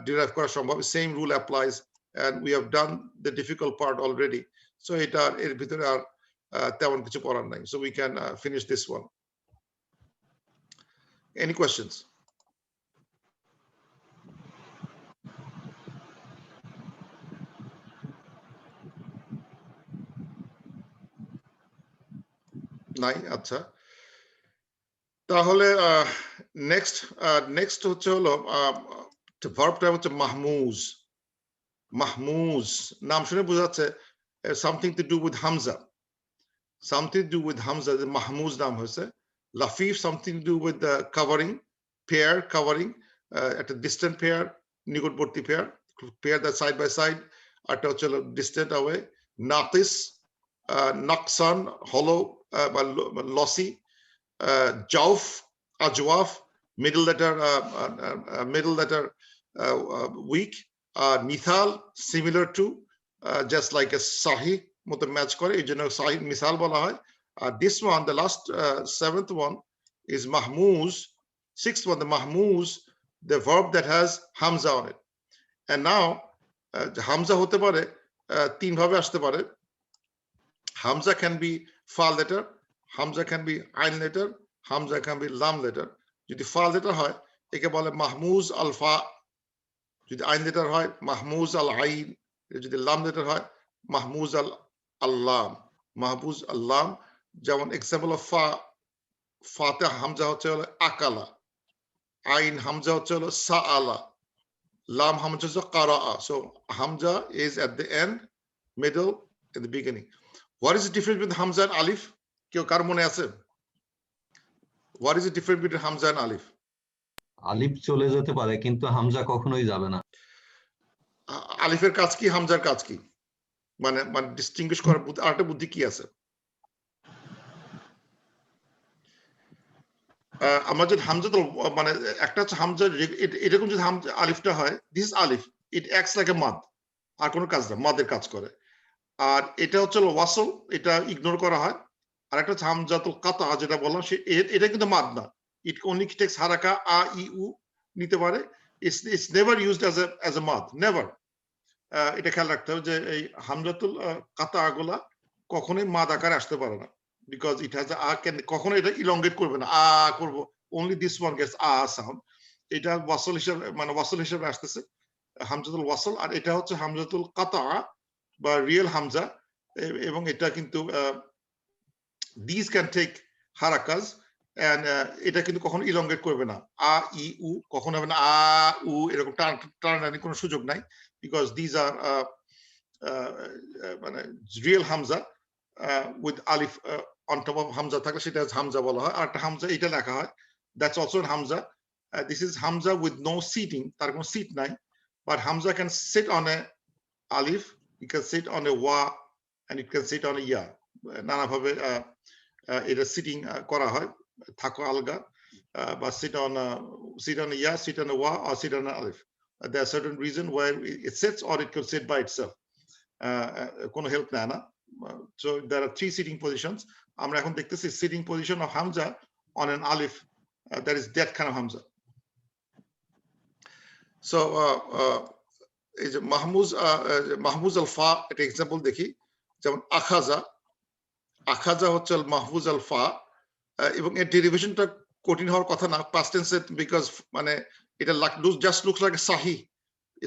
[SPEAKER 1] ডিরাইভ করা সম্ভব। Same rule applies, and we have done the difficult part already, so এটা এর ভিতরে আর তেমন কিছু করার নাই, so we can finish this one. Any questions? নাই, আচ্ছা, তাহলে নেক্সট হচ্ছে হলো ভার্বটা হচ্ছে মাহমুজ। মাহমুজ নাম শুনে বোঝা যাচ্ছে something to do with Hamza, something to do with Hamza, the মাহমুজ নাম হয়েছে। লাফিফ something to do with the covering, pair, covering, একটা distant pair, নিকটবর্তী pair that side by side, একটা হচ্ছে distant away। নাকিস, নকসান, hollow বা lossy। জাউফ, আজওয়াফ, middle letter weak। মিসাল, similar to, just like a sahih মতো match করে, এই জন্য sahih মিসাল বলা হয়। This one, the last seventh one is mahmuz, sixth one, the mahmuz, the verb that has hamza on it, and now hamza হতে পারে তিন ভাবে আসতে পারে। Hamza can be fa letter, Hamza can be ain letter, Hamza can be lam letter. যদি fa letter হয় একে বলে mahmuz al fa, যদি আইন লেটার হয় মাহমুজ আল আইন, যদি লাম লেটার হয় মাহমুজ আল আল্লাম, মাহবুজ আল্লাম। যেমন এক্সাম্পল অফ ফাতে হামজা হচ্ছে হলো আকালা, আইন হামজা হচ্ছে হলো সাআলা, লাম হামজা হচ্ছে কারা। সো হামজা is at the end, middle, at the beginning. What is the difference between হামজা এন্ড আলিফ? কেউ কার মনে আছে? What is the difference between হামজা এন্ড আলিফ?
[SPEAKER 4] আলিফ চলে যেতে পারে কিন্তু হামজা কখনোই যাবে না।
[SPEAKER 1] আলিফের কাজ কি, হামজার কাজ কি? মানে ডিস্টিংগুইশ করার আরেকটা বুদ্ধি কি আছে? আমরা যদি হামজা মানে একটা হচ্ছে হামজা, এরকম যদি হামজা আলিফটা হয়, this is Alif, it acts like a মাদ, আর কোনো কাজ না, মাদের কাজ করে। আর এটা হচ্ছে ওয়াসল, এটা ইগনোর করা হয়। আর একটা হচ্ছে হামজাতুল কাতা, যেটা বললাম এটা কিন্তু মাদ না, ইট অনলি টেকস হারাকা, আ ই উ নিতে পারে, it's never used as a মাদ, নেভার। এটা খেয়াল রাখতে হবে যে এই হামজাতুল কাতা গুলা কখনোই মাদ আকারে আসতে পারে না, বিকজ ইট হ্যাজ আ, কখনো এটা ইলংগেট করবে না, আ করব, only this one gets a sound. এটা ওয়াসল হিসেবে, মানে ওয়াসল হিসেবে আসতেছে হামজাতুল ওয়াসল। আর এটা হচ্ছে হামজাতুল কাতা বা রিয়েল হামজা, এবং এটা কিন্তু দিস ক্যান টেক হারাকাজ, এন্ড এটা কিন্তু কখনো ইলংগেট করবে না, আ ই উ কখনো হবে না, আ উ এরকম টানাটানি কোনো সুযোগ নাই, because these are মানে real Hamza with Alif on top of Hamza থাকলে সেটা হামজা বলা হয়, আর একটা হামজা এটা লেখা হয়, দ্যাটস অলসো হামজা। দিস ইজ হামজা উইথ নো সিটিং, তার কোনো সিট নাই, বাট হামজা ক্যান সিট অন এ আলিফ, it can sit on a ওয়া and it can sit on a ইয়া, নানাভাবে এটা সিটিং করা হয়, থাকো আলগা, বা sit on a ya, sit on a wa, or sit on an alif. There are certain reasons where it sits or it could sit by itself. কোনো help নেয় না। So there are 3 sitting positions. আমরা এখন দেখতেছি sitting position of hamza on an alif, that is that kind of hamza. So is mahmuz al fa, একটা example দেখি, যেমন আখাজা হচ্ছে মাহফুজ আল ফা, এবং এর ডেরিভেশনটা কঠিন হওয়ার কথা না পাস্ট টেন্সে, বিকজ মানে এটা জাস্ট লুকস লাইক সাহি,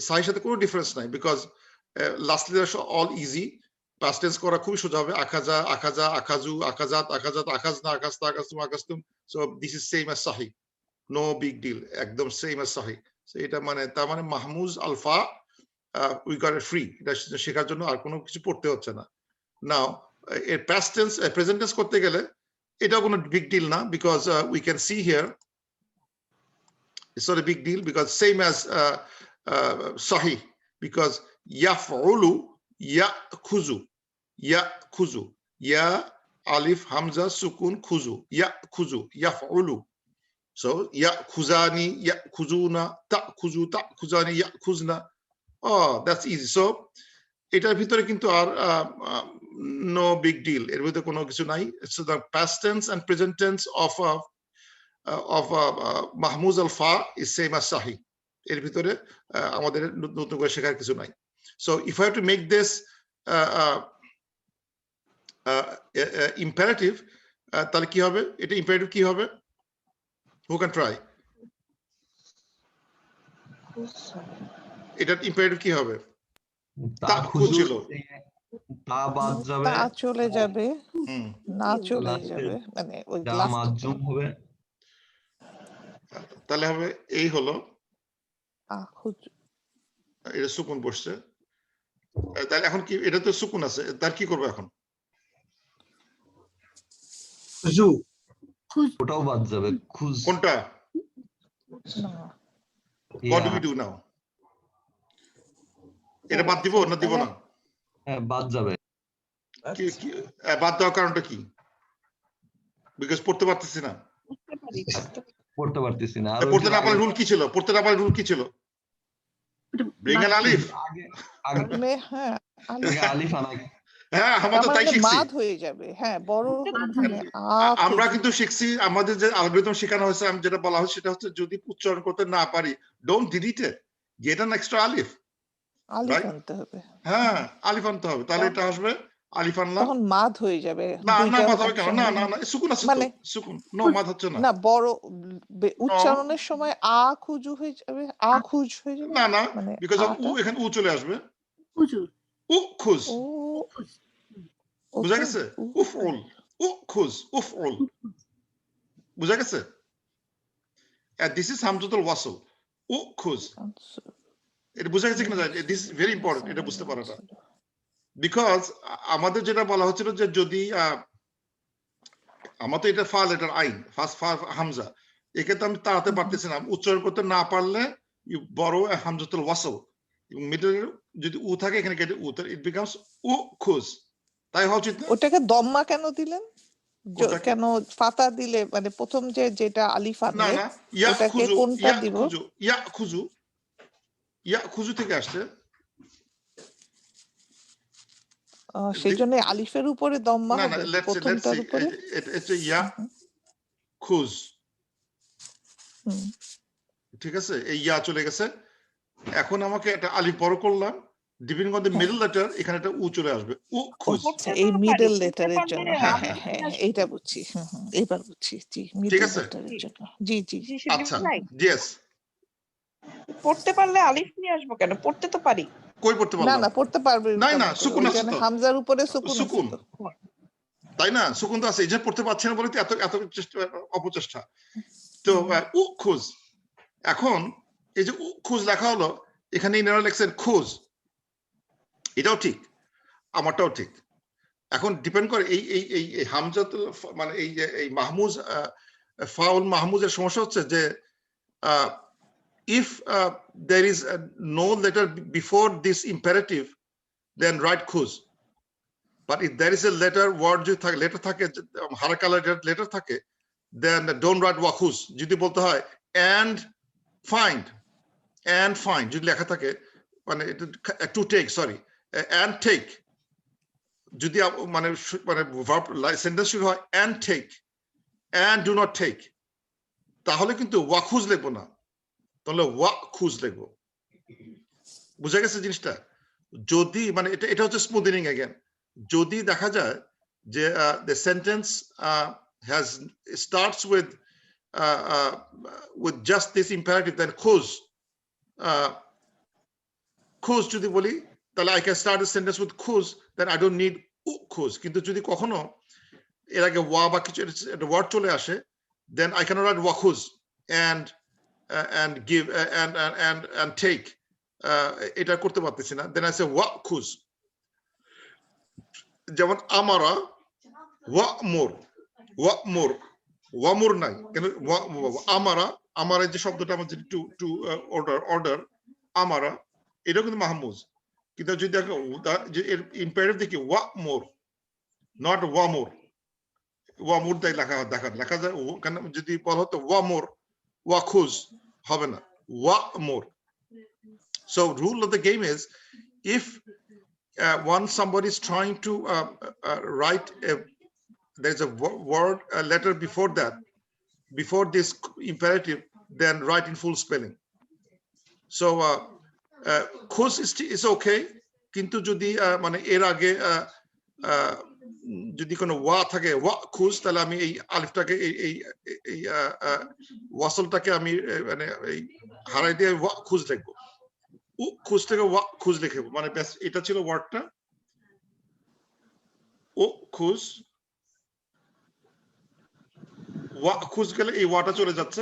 [SPEAKER 1] সাহির সাথে কোনো ডিফারেন্স নাই, because lastly all easy, past tense করা খুবই সোজা হবে, আখাজা, আখাজা, আখাজু, আখাজাত, আখাজাত, আখাজনা, আখাস্তা, আখাস্তুম, আখাস্তুম। So this is same as সাহি, নো বিগ ডিল, একদম সেম অ্যাজ সাহি। এটা মানে তার মানে মাহমুজ আলফা উই গট ইট ফ্রি, এটা শেখার জন্য আর কোনো কিছু পড়তে হচ্ছে না। নাও এর পাস্ট টেন্স প্রেজেন্ট টেন্স করতে গেলে এটা কোনো big deal না, because we can see here it's not a big deal, because same as sahih, because yaf'ulu ya'khuzu, ya alif hamza sukun khuzu, ya'khuzu, yaf'ulu. So ya'khuzani, ya'khuzuna, ta'khuzani, ya'khuzna. Oh, that's easy. So এটার ভিতরে কিন্তু আর no big deal, এর ভিতরে কোনো কিছু নাই। So the past tense and present tense of mahmuz al fa is same as sahih, এর ভিতরে আমাদের নতুন করে শেখার কিছু নাই। So if I have to make this imperative, তাহলে কি হবে, এটা imperative কি হবে, who can try? এটা imperative কি হবে?
[SPEAKER 4] তা খুঁজু, তা বাদ যাবে,
[SPEAKER 2] তা চলে যাবে, না চলে যাবে, মানে ওই
[SPEAKER 4] যা
[SPEAKER 2] লাস্ট
[SPEAKER 4] মাজুম হবে,
[SPEAKER 1] তাহলে হবে এই হলো,
[SPEAKER 2] আখুজ,
[SPEAKER 1] এটা সুকুন বসছে, তাহলে এখন কি, এটা তো সুকুন আছে, তার কি করবো এখন?
[SPEAKER 6] খুজু,
[SPEAKER 4] ওটাও বাদ যাবে, খুজ,
[SPEAKER 1] কোনটা?
[SPEAKER 2] না
[SPEAKER 1] What do we do now? এটা বাদ দিব না দিব না?
[SPEAKER 4] বাদ যাবে।
[SPEAKER 1] বাদ দেওয়ার কারণটা কি? বিকজ পড়তে পারতেছি না,
[SPEAKER 4] পড়তে পারতেছি না। আর
[SPEAKER 1] পড়তে না পারলে রুল কি ছিল? পড়তে না পারলে রুল কি ছিল? ব্রিং অ্যান আলিফ।
[SPEAKER 2] হ্যাঁ
[SPEAKER 4] আলিফ আনা,
[SPEAKER 1] হ্যাঁ আমরা তো তাই শিখছি,
[SPEAKER 2] মাদ হয়ে যাবে, হ্যাঁ বড়
[SPEAKER 1] আমরা কিন্তু শিখছি, আমাদের যে অ্যালগরিদম শেখানো হয়েছে, আমি যেটা বলা হচ্ছে সেটা হচ্ছে যদি উচ্চারণ করতে না পারি, don't delete it, get an extra আলিফ,
[SPEAKER 2] আলিফ আনতে হবে,
[SPEAKER 1] হ্যাঁ আলিফ আনতে হবে, তাহলে এটা আসবে আলিফ আনলাম,
[SPEAKER 2] তখন মাদ হয়ে যাবে।
[SPEAKER 1] না না মাদ হবে কেন? না না না সুকুন আছে,
[SPEAKER 2] মানে
[SPEAKER 1] সুকুন, নো মাদ হচ্ছে না,
[SPEAKER 2] না বড় উচ্চারণের সময় আ খুজু হয়ে যাবে, আ খুজ হয়ে যাবে,
[SPEAKER 1] না না,
[SPEAKER 2] মানে
[SPEAKER 1] বিকজ অফ উ, এখানে উ চলে আসবে,
[SPEAKER 6] খুজু,
[SPEAKER 1] উ খুজ,
[SPEAKER 2] ও
[SPEAKER 1] বুঝা গেছে, উফউল, উ খুজ, উফউল, বুঝা গেছে, and this is hamzatul wasl, উ খুজ, এটা বুঝা গেছে কিনা? দিস ইজ ভেরি ইম্পর্টেন্ট, এটা বুঝতে পারাটা, বিকজ আমাদের যেটা বলা হচ্ছিল যে যদি আমাদের এটা ফা লেটার আইন, ফার্স্ট ফা হামজা, একে তো আমি তাড়াতে পারতেছি না, উচ্চারণ করতে না পারলে বড় হামজাতুল ওয়াসল, এবং মিডল যদি উ থাকে এখানে কেটে উ, ইট বিকামস উ খুজ, তাই হওয়া উচিত না?
[SPEAKER 2] ওটাকে দম্মা কেন দিলেন? কেন ফাতা দিলে, মানে প্রথম যেটা আলিফ
[SPEAKER 1] না
[SPEAKER 2] আনলে
[SPEAKER 1] না, ইয়া
[SPEAKER 2] ওটাকে
[SPEAKER 1] খুজু,
[SPEAKER 2] কোনটা
[SPEAKER 1] ইয়া
[SPEAKER 2] দিব?
[SPEAKER 1] খুজু, ইয়া খুজু, ইয়া খুজু থেকে আসছে,
[SPEAKER 2] সেই জন্য আলিফের উপরে দম্মা
[SPEAKER 1] না না,
[SPEAKER 2] হবে,
[SPEAKER 1] লেটস
[SPEAKER 2] প্রথমটার
[SPEAKER 1] সি,
[SPEAKER 2] উপরে
[SPEAKER 1] এটা ইয়া খুজ,
[SPEAKER 2] হুম।
[SPEAKER 1] ঠিক আছে, এই ইয়া চলে গেছে, এখন আমাকে একটা আলিফ বড় করলাম, depending on the middle letter, এখানে একটা উ চলে আসবে, উ খুজ,
[SPEAKER 2] এই মিডল লেটারের জন্য, হ্যাঁ হ্যাঁ হ্যাঁ এইটা বুঝছি, এবার বুঝছি, জি মিডল
[SPEAKER 1] আছে?
[SPEAKER 2] লেটারের জন্য, জি জি
[SPEAKER 1] আচ্ছা ইয়েস,
[SPEAKER 7] পড়তে পারলে আলিফ নিয়ে আসবো কেন? পড়তে তো পারি।
[SPEAKER 1] কই পড়তে
[SPEAKER 2] না
[SPEAKER 1] পারলাম?
[SPEAKER 2] না পড়তে পারবে
[SPEAKER 1] না না, সুকুন আছে তো,
[SPEAKER 2] হামজার উপরে সুকুন আছে
[SPEAKER 1] সুকুন,
[SPEAKER 2] তো।
[SPEAKER 1] তাই না, সুকুন তো আছে, এই যে পড়তে পারছে না বলে তো এত এত অপচেষ্টা, তো উ খুজ, এখন এই যে উ খুজ লেখা হলো, এখানে ইনারা লিখছেন খুজ, এটাও ঠিক, আমারটাও ঠিক। এখন ডিপেন্ড করে এই এই এই এই হামজাতুল মানে এই যে এই মাহমুজ ফাউল মাহমুজের সমস্যা হচ্ছে যে if there is no letter before this imperative, then write khuz. But if there is a letter word যদি থাকে letter থাকে হারাকা letter থাকে, then don't write wakhuz. যদি বলতে হয় and find যদি লেখা থাকে মানে to take, sorry, and take, যদি মানে মানে verb sentence শুরু হয় and take and do not take, তাহলে কিন্তু wakhuz লিখবো না, তাহলে wakhuz লিখবো। বুঝা গেছে জিনিসটা? যদি মানে এটা হচ্ছে স্মুথেনিং अगेन। যদি দেখা যায় যে the sentence has starts with just this imperative, then khuz যদি বলি তাহলে I can start the sentence with khuz, then I don't need khuz। কিন্তু যদি কখনো এর আগে ওয়া বা কিছু একটা ওয়ার্ড চলে আসে, then I cannot write wakhuz and give and take, এটা করতে পারতেছি না, then I say wakhuz। যেমন আমারা ওয়ামুর নাই কেন, আমারা যে শব্দটা আমাদের টু অর্ডার আমারা, এটা কিন্তু মাহমুজ। কিন্তু যদি দেখো ইম্পারেটিভ দেখি ওয়ামুর, নট ওয়ামুর তাই লেখা যায় কেন, যদি বলা হতো ওয়ামুর ওয়াখুজ হবে না, ওয়ামুর। So rule of the game is, if once somebody is trying to write there's a word, a letter before that, before this imperative, then write in full spelling. So khuz is okay, কিন্তু যদি মানে এর আগে যদি কোনো ওয়া থাকে ওয়া খুজ, তাহলে আমি এই আলিফটাকে এই ওয়াসলটাকে আমি মানে এই হারাই দিয়ে ওয়া খুজ লিখবো, খুজ থেকে ওয়া খুজ লিখবো, মানে ব্যাস এটা ছিল ওয়ার্ডটা ও খুজ। ওয়া খুজ গেলে এই ওয়াটা চলে যাচ্ছে,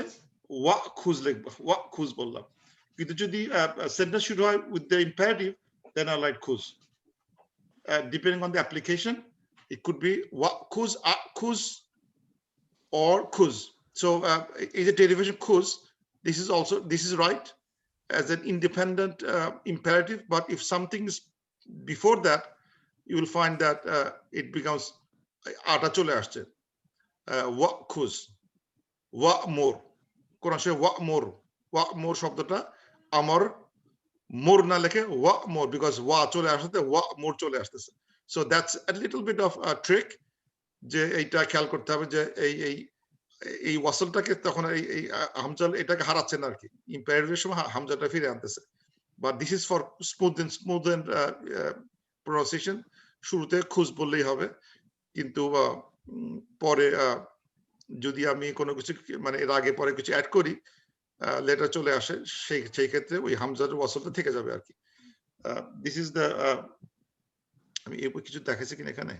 [SPEAKER 1] ওয়া খুজ লিখবো, ওয়া খুজ বললাম। কিন্তু যদি সেন্টেন্স শুরু হয় with the imperative, then I like খুজ। Depending on the application, it could be wa khuz, a khuz, or khuz. So is a derivation khuz. This is right as an independent imperative, but if something is before that, you will find that it becomes ata chole asche, wa khuz, wa mor, কোন আসে wa mor শব্দটা আমার মোর না লেখে ওয়া মোর, because ওয়া চলে আসতে ওয়া মোর চলে আসতেছে। So that's a little bit of trick, যে এইটা খেয়াল করতে হবে যে এই ওয়াসলটাকে তখন এই হামজা এটাকে হারাচ্ছে না আর কি, ইম্পারেটিভের সময় হামজাটা ফিরে আনতেছে। But this is for smooth and pronunciation. শুরুতে খুজ বললেই হবে, কিন্তু পরে যদি আমি কোনো কিছু মানে এর আগে পরে কিছু অ্যাড করি, লেটার চলে আসে, সেই ক্ষেত্রে ওই হামজার ওয়াসলটা থেকে যাবে আর কি। দিস ইজ দ্য, আমি কিছু দেখাইছি কিনা এখানে,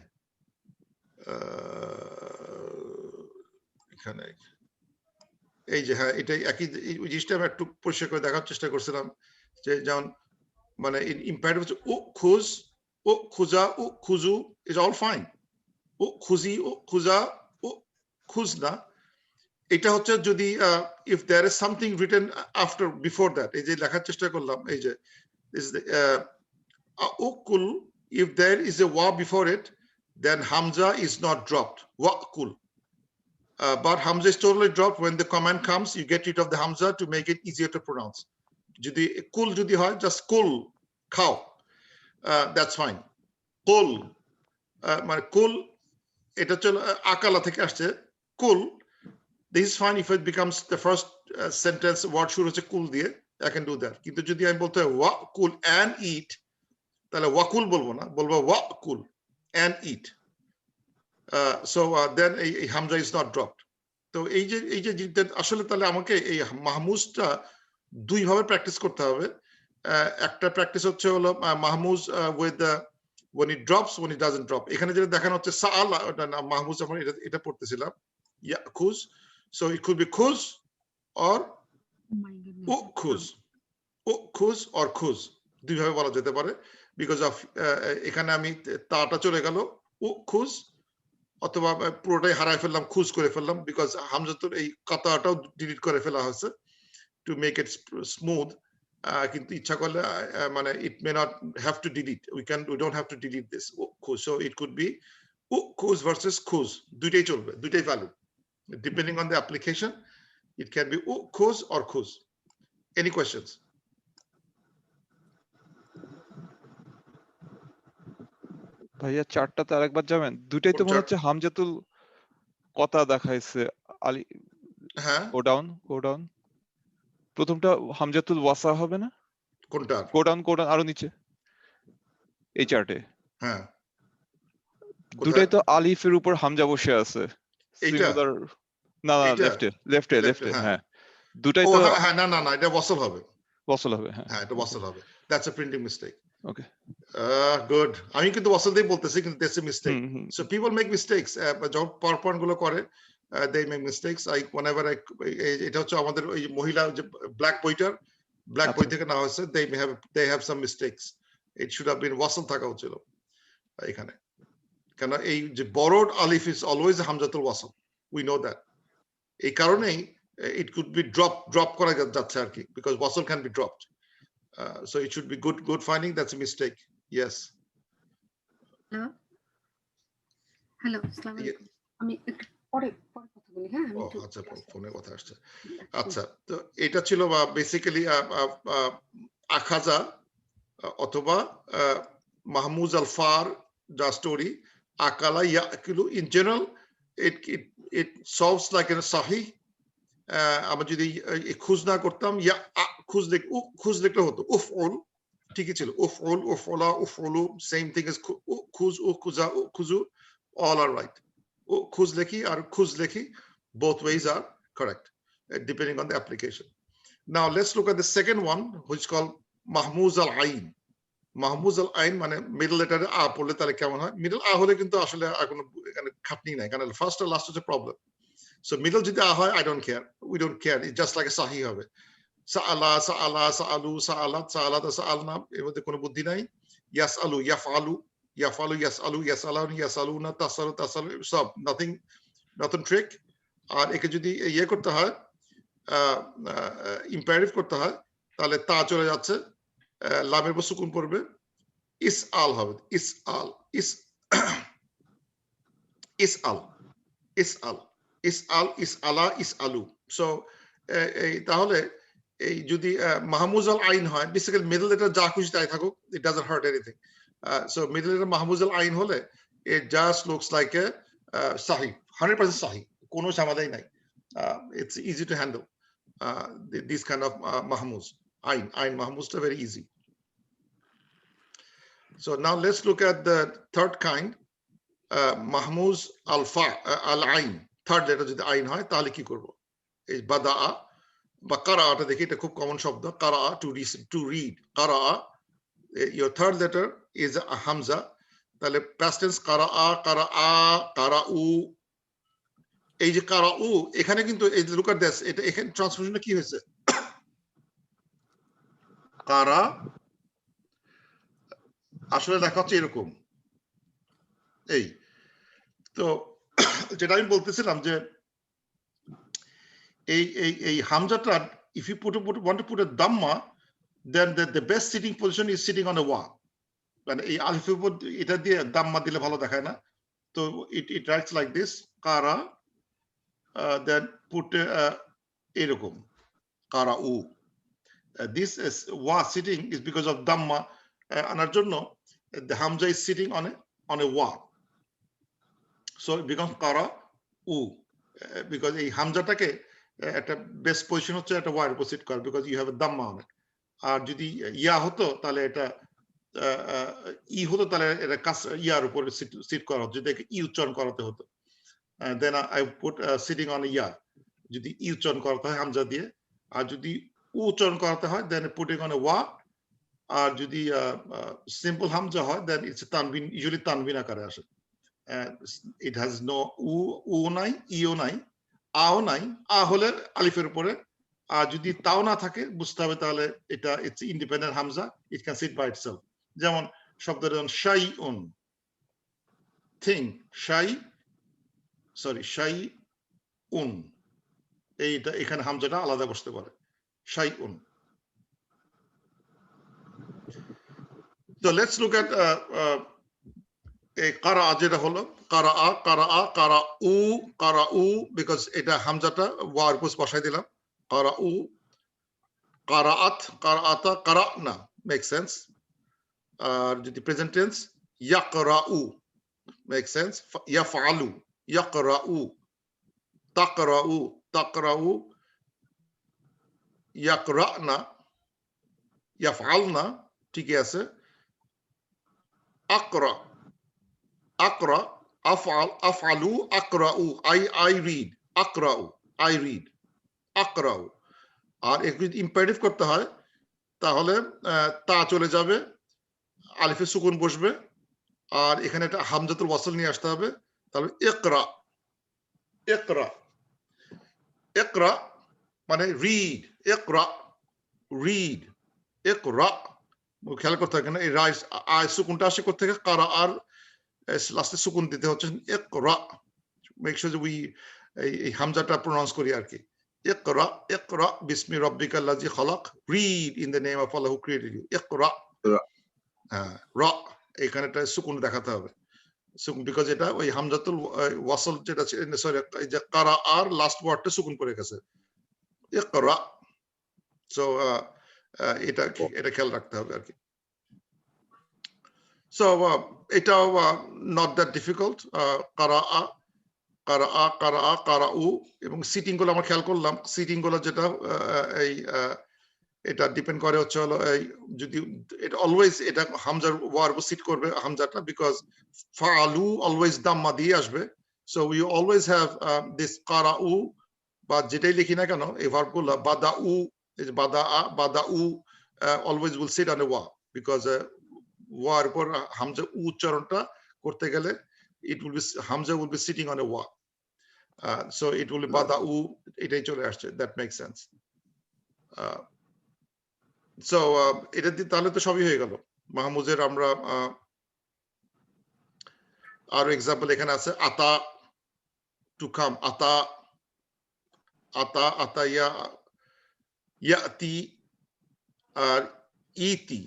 [SPEAKER 1] এখানে এই যে হ্যাঁ এটাই একই জিনিসটা আমি একটু পরিষ্কার করে দেখার চেষ্টা করছিলাম, যে যেমন মানে ইম্পারেটিভ হচ্ছে ও খুজ, ও খুজা, ও খুজু ইজ অল ফাইন, ও খুজি, ও খুজা, ও খুজনা। এটা হচ্ছে যদি if there is something written after before that, এই যে লেখার চেষ্টা করলাম, এই যে is the ukul, if there is a wa before it, then hamza is not dropped, waqul. But hamza is totally dropped when the command comes. You get rid of the hamza to make it easier to pronounce. যদি kul যদি হয়, just kul, খাও, that's fine. Kul মানে kul এটা চল আকালা থেকে আসছে, kul. This is fine if it becomes the first sentence word শুরু হচ্ছে কুল দিয়ে, I can do that. কিন্তু যদি আমি বলতে হয় ওয়া কুল and eat, তাহলে ওয়াকুল বলবো না, বলবো ওয়া কুল and eat. So then এই হামজা is not dropped. তো এই যে আসলে তাহলে আমাকে এই মাহমুজটা দুই ভাবে প্র্যাকটিস করতে হবে। একটা প্র্যাকটিস হচ্ছে হলো মাহমুজ with the when it drops, when it doesn't drop। এখানে যেটা দেখানো হচ্ছে সাআলা, ওটা না মাহমুজ, আমরা এটা পড়তেছিলাম ইয়াকুজ। So it could be khuz or ukhuz, ukhuz or khuz, দুই ভাবে বলা যেতে পারে। বিকজ অফ এখানে আমি তাটা চলে গেল খুজ, অথবা পুরোটাই হারায় ফেললাম, খুজ করে ফেললাম, বিকজ হামজাতুল এই কাতাটাও ডিলিট করে ফেলা হয়েছে টু মেক ইট স্মুথ। কিন্তু ইচ্ছা করলে মানে it may not have to delete, we don't have to delete this খুজ। সো ইট কুড বি খুজ ভার্সেস খুজ, দুইটাই চলবে, দুইটাই value depending on the application. It can be khuz or khuz. Any questions?
[SPEAKER 5] ভাইয়া চারটাতে আরেকবার যাবেন, দুইটাই তো
[SPEAKER 1] কোন
[SPEAKER 5] মনে
[SPEAKER 1] চার?
[SPEAKER 5] হচ্ছে হামজাতুল কথা দেখাইছে। আলি
[SPEAKER 1] হ্যাঁ,
[SPEAKER 5] গো ডাউন, প্রথমটা হামজাতুল ওয়াসা হবে না?
[SPEAKER 1] কোনটা?
[SPEAKER 5] গো ডাউন আরো নিচে এই চার্টে
[SPEAKER 1] হ্যাঁ,
[SPEAKER 5] দুটাই
[SPEAKER 1] কোথায়?
[SPEAKER 5] তো আলিফের উপর হামজা বসে আছে।
[SPEAKER 1] এইটা?
[SPEAKER 5] সিমিলার, না
[SPEAKER 1] এইটা?
[SPEAKER 5] লেফটে
[SPEAKER 1] হ্যাঁ।
[SPEAKER 5] হ্যাঁ, দুটাই
[SPEAKER 1] ও
[SPEAKER 5] তো
[SPEAKER 1] হ্যাঁ, না, এটা ওয়াসল হবে।
[SPEAKER 5] ওয়াসল হবে। হ্যাঁ
[SPEAKER 1] হ্যাঁ, এটা ওয়াসল হবে। That's a printing mistake.
[SPEAKER 5] Okay.
[SPEAKER 1] Good. আমি কিন্তু ওয়াসল দিয়ে বলতেছি, কিন্তু that's a mistake.
[SPEAKER 5] Hmm
[SPEAKER 1] So people make mistakes. যখন PowerPoint গুলো করে, they make mistakes. Whenever এটা হচ্ছে আমাদের ওই মহিলা যে ব্ল্যাক বই
[SPEAKER 5] আচ্ছা।
[SPEAKER 1] থেকে না হয়েছে, they have some mistakes. It should have been ওয়াসল থাকা উচিত এখানে, কেন এই যে বড়ড আলিফ is always a হামজাতুল ওয়াসল, we know that. এই কারণেই it could be drop করা যাচ্ছে আর কি, because wasl can be dropped. So it should be good finding. That's a mistake. Yes.
[SPEAKER 6] Hello, আসসালামু আলাইকুম। আমি একটু পরে কথা বলি। হ্যাঁ, আমি একটু
[SPEAKER 1] আচ্ছা, ফোনে কথা আসছে। আচ্ছা, তো এটা ছিল বেসিক্যালি আখাজা অথবা মাহমুজ আল ফার যা স্টোরি আকালা ইয়াকুলু। In general it solves like in a sahih. আমরা যদি খুঁজ না করতাম, খুঁজ লিখলে হতো উফউল, ঠিকই ছিল, উফউল, উফউলা, উফউলু, সেম থিং ইজ খুঁজ, খুজা, খুজু, all are right. খুঁজ লিখি আর খুঁজ লিখি, both ways are correct depending on the application. Now let's look at the second one, which is called mahmuz al ain. mahmuz al ain মানে মিডল লেটারে আ পড়লে তাহলে কেমন হয়? মিডল আ হলে কিন্তু আসলে আর কোনো এখানে খাটনি নাই, কারণ ফার্স্ট আর লাস্ট হচ্ছে প্রবলেম। So middle যদি আ হয়, I don't care, we don't care, it's just like a sahi হবে। সাআলা, সাআলা, সাআলু, সাআলাত, সাআলাত, সাআলনা, এর মধ্যে কোনো বুদ্ধি নাই। ইয়াসআলু, ইয়াফআলু, ইয়াফআলু, ইয়াসআলু, ইয়াসআলানি, ইয়াসআলুনা, তাসআলু, তাসআলু, সব nothing trick। আর একে যদি ইয়ে করতে হয়, ইম্পারেটিভ করতে হয়, তাহলে তা চলে যাচ্ছে, লামের উপর সুকুন পড়বে, ইসআল হবে, ইসআল, ইসআল, ইসআল, ইসআল, ইসআলা, ইসআলু। সো তাহলে এই যদি মাহমুজ আল আইন হয়, বেসিক্যালি মিডল লেটার যা খুশি তাই থাকুক, it doesn't hurt anything. So middle letter মাহমুজ আল আইন হলে it just looks like a sahih, 100% sahih, কোনো ঝামেলাই নাই। It's easy to handle this kind of mahmuz ain mahmuz are very easy. So now let's look at the third kind, mahmuz al fa al ain, third letter যদি আইন হয় তাহলে কি করব? এই বাদা বা কারাটা দেখি, এটা খুব কমন শব্দ, কারা, to read, কারা, your third letter is a hamza, তাহলে past tense কারা, কারাউ। এই যে কারাউ, এখানে কিন্তু এই look at this, এটা এখানে ট্রান্সফরমেশনে কি হয়েছে? কারা আসলে দেখা হচ্ছে এরকম, এই তো যেটা আমি বলতেছিলাম যে এই হামজাটা, if you want to put a dhamma, then the best sitting position is sitting on a wa, মানে এই আলিফের উপর এটা দিয়ে দাম্মা দিলে ভালো দেখায় না, তো it writes like this, কারা, then put এরকম কারাউ। This is wa sitting is because of dhamma আনার জন্য the hamza is sitting on a wa, so it becomes কারাউ, because এই হামজাটাকে একটা বেস্ট পজিশন হচ্ছে একটা ওয়ার উপর সিট করা, because you have a dhamma on it. আর যদি ইয়া হতো তাহলে এটা ই হতো, তাহলে এটা ইয়ার উপরে সিট করা হতো, যদি ই উচ্চারণ করাতে হতো, then I put sitting on ইয়া, যদি ই উচ্চারণ করাতে হয় হামজা দিয়ে, আর যদি উ উচ্চারণ করাতে হয় দেন পুটিং অন এ ওয়া, আর যদি সিম্পল হামজা হয় দেন ইটস তানবিন, ইউজুয়ালি তানবিন আকারে আসে। ইট হ্যাজ নো উ নাই, ইও নাই, আও নাই, আ হলে আলিফের উপরে, আর যদি তাও না থাকে বুঝতে হবে তাহলে এটা ইটস ইন্ডিপেন্ডেন্ট হামজা, it can sit by itself. যেমন শব্দের শাইউন থিং শাইউন এইটা এখানে হামজাটা আলাদা বসতে পারে শাইউন So let's look at কারা যেটা হলো কারাউ because এটা হামজাটা ওয়ার উপর বসাই দিলাম কারাউ কারাআতা কারানা make sense আর যদি প্রেজেন্ট টেন্স ইয়াকরাউ make sense ইয়াফআলু ইয়াকরাউ তাকরাউ ইয়াকরানা ইয়াফআলনা ঠিক আছে আকরা আফআলু আকরাউ I read আকরাউ I read আকরাউ আর একটু ইম্পারেটিভ করতে হয় তাহলে তা চলে যাবে আলিফে সুকুন বসবে আর এখানে একটা হামজাতুল ওয়াসল নিয়ে আসতে হবে তাহলে ইকরা মানে রিড ইকরা খেয়াল করতে হবে এই রাইস আয় সুকুনটা আসে কোথা থেকে কারা আর লাস্টে সুকুন দিতে হচ্ছে ইকরা মেক শিওর যে উই এই হামজাটা প্রনাউন্স করি আর কি ইকরা বিসমি রাব্বিকাল্লাযী খালাক read in the name of Allah who created you ইকরা রা এখানেটা সুকুন দেখাতে হবে সুকুন বিকজ এটা ওই হামজাতুল ওয়াসল যেটা সরি এই যে কারা আর লাস্ট ওয়ার্ডটা সুকুন পড়ে গেছে ইকরা সো এটা খেয়াল রাখতে হবে আর কি সো এটাও নট দ্যাট ডিফিকাল্ট কারাউ এবং সিটিং গুলো আমরা খেয়াল করলাম সিটিং গুলো যেটা এই এটা ডিপেন্ড করে হচ্ছে হলো এই যদি এটা অলওয়েজ এটা হামজার ওয়ার্ব সিট করবে হামজাটা বিকজ ফাআলু অলওয়েজ দাম্মা দিয়ে আসবে so we always have this কারাউ বা যেটাই লিখি না কেন এই ভার্ব গুলো বাদাউ বাদাউ always will sit on a wa because wa উপর হামজা উচ্চারণটা করতে গেলে it will be hamza will be sitting on a wa so it will be bada'u এটাই চলে আসছে that makes sense so এটা তাহলে তো সবই হয়ে গেল মাহমুজের আমরা আর এক্সাম্পল এখানে আছে আতা to come ata ইয়াতি আর ইতি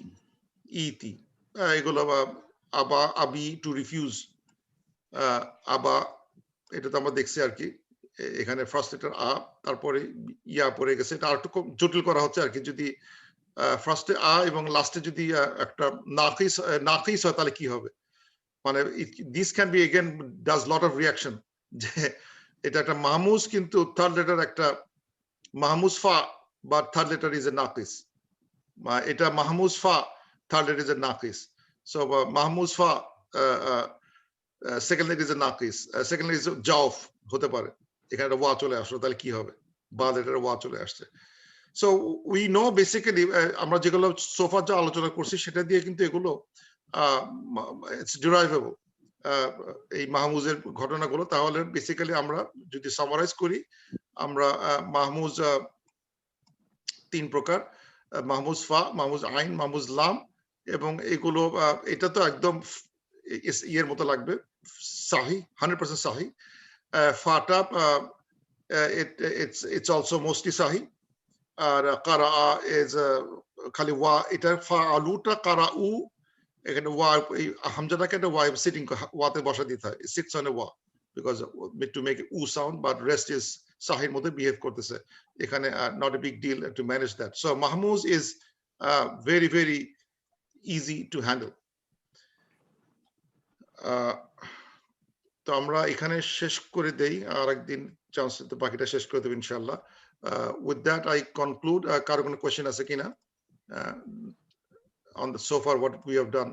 [SPEAKER 1] এগুলো আবা আবি টু রিফিউজ আবা এটা তো আমরা দেখছি আর কি এখানে ফার্স্ট লেটার আ তারপরে ইয়া পড়ে গেছে এটা আর একটু জটিল করা হচ্ছে আর কি যদি ফার্স্টে আ এবং লাস্টে যদি একটা নাকিস হয় তাহলে কি হবে মানে this can be again does lot of reaction যে এটা একটা মাহমুজ কিন্তু থার্ড লেটার একটা মাহমুজ ফা but third letter is a naqis এটা মাহমুজ ফা third letter is a naqis so মাহমুজ ফা second letter is a naqis second letter is জাওফ হতে পারে এখানে একটা ওয়া চলে আসলো তাহলে কি হবে বা লেটারে ওয়া চলে আসছে so we know basically আমরা যেগুলো সোফা যা আলোচনা করছি সেটা দিয়ে কিন্তু এগুলো it's derivable এই মাহমুজের ঘটনাগুলো তাহলে বেসিক্যালি আমরা যদি সামারাইজ করি আমরা মাহমুজ তিন প্রকার মাহমুজ ফা মাহমুজ আইন মাহমুজ লাম এবং এগুলো এটা তো একদম ইয়ের মতো লাগবে সাহি 100% সাহি ফাটা it's also mostly সাহি আর কারা is খালি ওয়া এটা ফা আলুটা কারাউ এখানে ওয়া এই হামজাটাকে একটা ওয়া সিটিং ওয়াতে বসা দিতে হয় 6 on a ওয়া because to make uh sound but rest is sahir mode behave korteche ekhane not a big deal to manage that so mahmuz is very very easy to handle to amra ekhane shesh kore dei ar ekdin chance to bakita shesh kore deb inshallah with that I conclude karo kono question ase kina on the so far what we have done